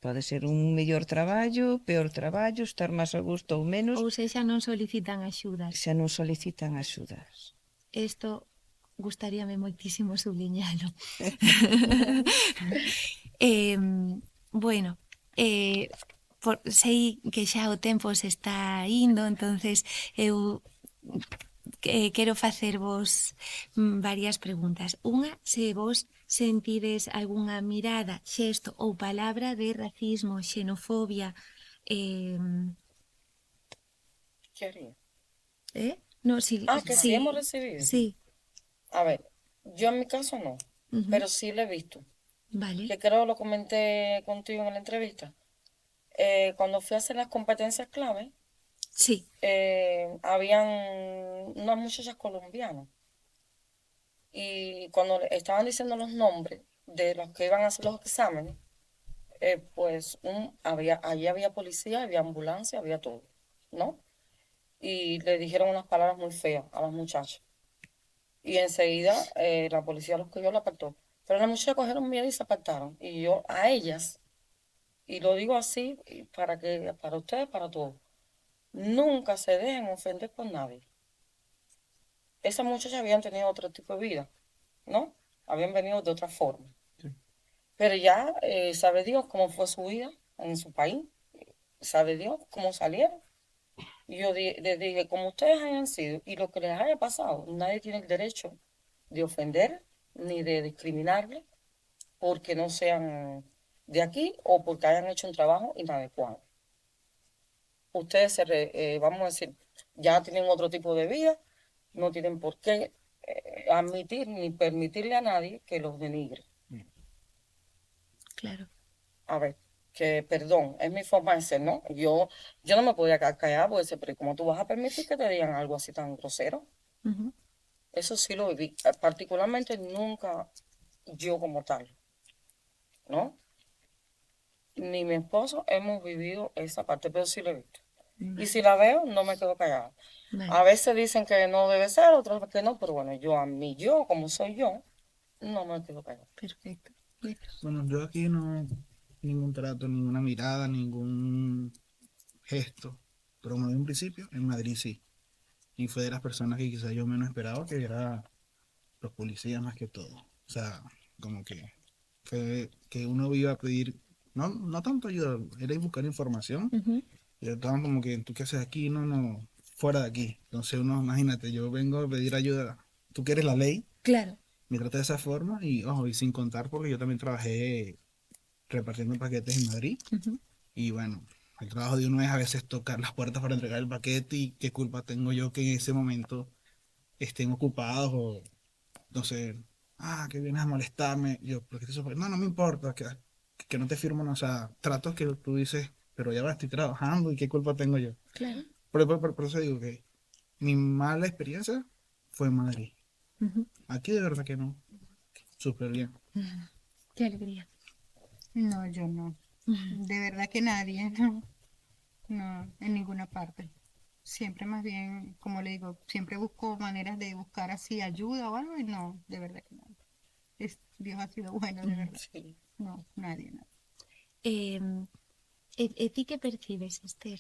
Pode ser un mellor traballo, peor traballo, estar máis a gusto ou menos, Ou sexa, non solicitan axudas. xa non solicitan axudas. Isto gustaríame moitísimo subliñalo. Bueno, sei que xa o tempo se está indo, entonces eu quero facervos varias preguntas. Unha, se vos sentides algunha mirada, xesto ou palabra de racismo, xenofobia, ¿Qué haría? No, sí, Que sí sí, hemos recibido. sí, A ver, yo en mi caso no, ujú, pero sí lo he visto. vale, Que creo lo comenté contigo en la entrevista. Cuando fui a hacer las competencias clave, sí, habían unas muchachas colombianas. Y cuando le estaban diciendo los nombres de los que iban a hacer los exámenes, pues allí había policía, había ambulancia, había todo, ¿no? Y le dijeron unas palabras muy feas a las muchachas. Y enseguida la policía los cogió, la apartó. Pero las muchachas cogieron miedo y se apartaron. Y yo a ellas, y lo digo así para ustedes, para todos, nunca se dejen ofender por nadie. Esas muchachas habían tenido otro tipo de vida, ¿no? Habían venido de otra forma. Sí. Pero ya sabe Dios cómo fue su vida en su país, sabe Dios cómo salieron. Y yo les dije, como ustedes hayan sido y lo que les haya pasado, nadie tiene el derecho de ofender ni de discriminarles porque no sean de aquí o porque hayan hecho un trabajo inadecuado. Ustedes, vamos a decir, ya tienen otro tipo de vida, no tienen por qué admitir ni permitirle a nadie que los denigre. claro. A ver, que perdón, es mi forma de ser, ¿no? Yo no me podía quedar callada porque decía, pero ¿cómo tú vas a permitir que te digan algo así tan grosero? Ujú. Eso sí lo viví, particularmente nunca yo como tal, ¿no? Ni mi esposo hemos vivido esa parte, pero sí lo he visto. Y si la veo, no me quedo callada. Vale. A veces dicen que no debe ser, otras veces que no, pero bueno, yo, como soy yo, no me equivoco. Perfecto. Bueno, yo aquí no, ningún trato, ninguna mirada, ningún gesto, pero como de un principio, en Madrid sí. Y fue de las personas que quizás yo menos esperaba, que era los policías más que todo. O sea, como que fue que uno iba a pedir, no tanto ayuda, era ir a buscar información. Ujú. Y estaban como que, ¿tú qué haces aquí? No, fuera de aquí. Entonces uno, imagínate, yo vengo a pedir ayuda, tú que eres la ley, Claro. me trata de esa forma y, ojo, y sin contar porque yo también trabajé repartiendo paquetes en Madrid. Ujú. Y bueno, el trabajo de uno es a veces tocar las puertas para entregar el paquete y qué culpa tengo yo que en ese momento estén ocupados o no sé, que vienes a molestarme. Yo, ¿por qué te sorprendes? No me importa, que no te firmo, no, o sea, tratos que tú dices, pero ya va, estoy trabajando y qué culpa tengo yo. Claro. Por eso digo que mi mala experiencia fue en Madrid. Ujú. Aquí de verdad que no, súper bien. Qué alegría. No, yo no. De verdad que nadie, no. No, en ninguna parte. Siempre más bien, como le digo, siempre busco maneras de buscar así ayuda o algo y no, de verdad que no. Dios ha sido bueno, de verdad. Sí. No, nadie, no. Ti que percibes, Esther?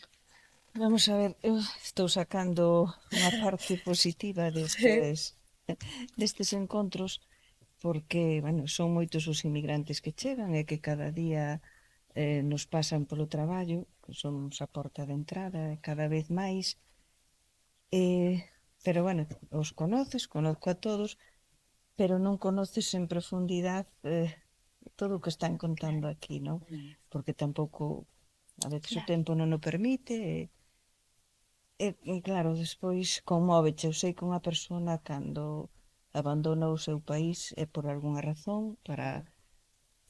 Vamos a ver, eu estou sacando unha parte positiva destes encontros porque, bueno, son moitos os inmigrantes que chegan e que cada día nos pasan polo traballo, que somos a porta de entrada cada vez máis, pero, bueno, os conozco a todos, pero non conoces en profundidade todo o que están contando aquí, non? Porque tampouco, a veces o tempo non o permite, claro, despois conmóveche. Eu sei que unha persona cando abandona o seu país é por algunha razón para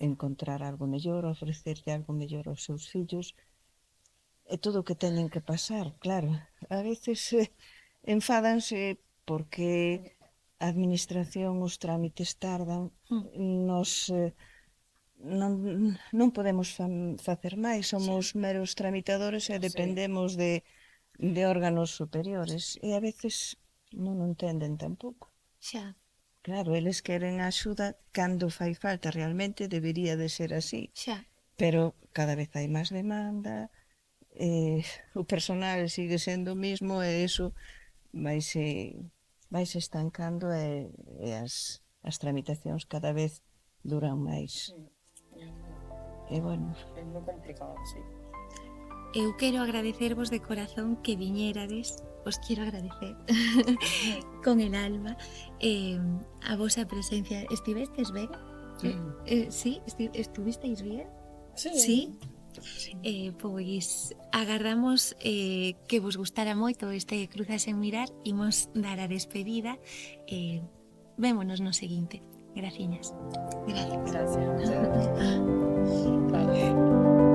encontrar algo mellor, ofrecerlle algo mellor aos seus fillos, e todo o que teñen que pasar, claro. A veces enfádanse porque a administración, os trámites tardan, nos non podemos facer máis, somos meros tramitadores e dependemos de órganos superiores e a veces non o entenden tampouco. Xa. Claro, eles queren axuda cando fai falta, realmente debería de ser así, Xa. pero cada vez hai máis demanda, o personal sigue sendo o mismo e iso vaise estancando e as tramitacións cada vez duran máis. E bueno, Es muy complicado, sí. Eu quero agradecervos de corazón que viñérades, os quero agradecer con el alma a vosa presencia. Estivestes ben? Sí, estuvisteis bien? Sí? Pois agardamos que vos gustara moito este Cruzas en Mirar. Imos dar a despedida. Vémonos no seguinte. Graciñas. Gracias. Gracias.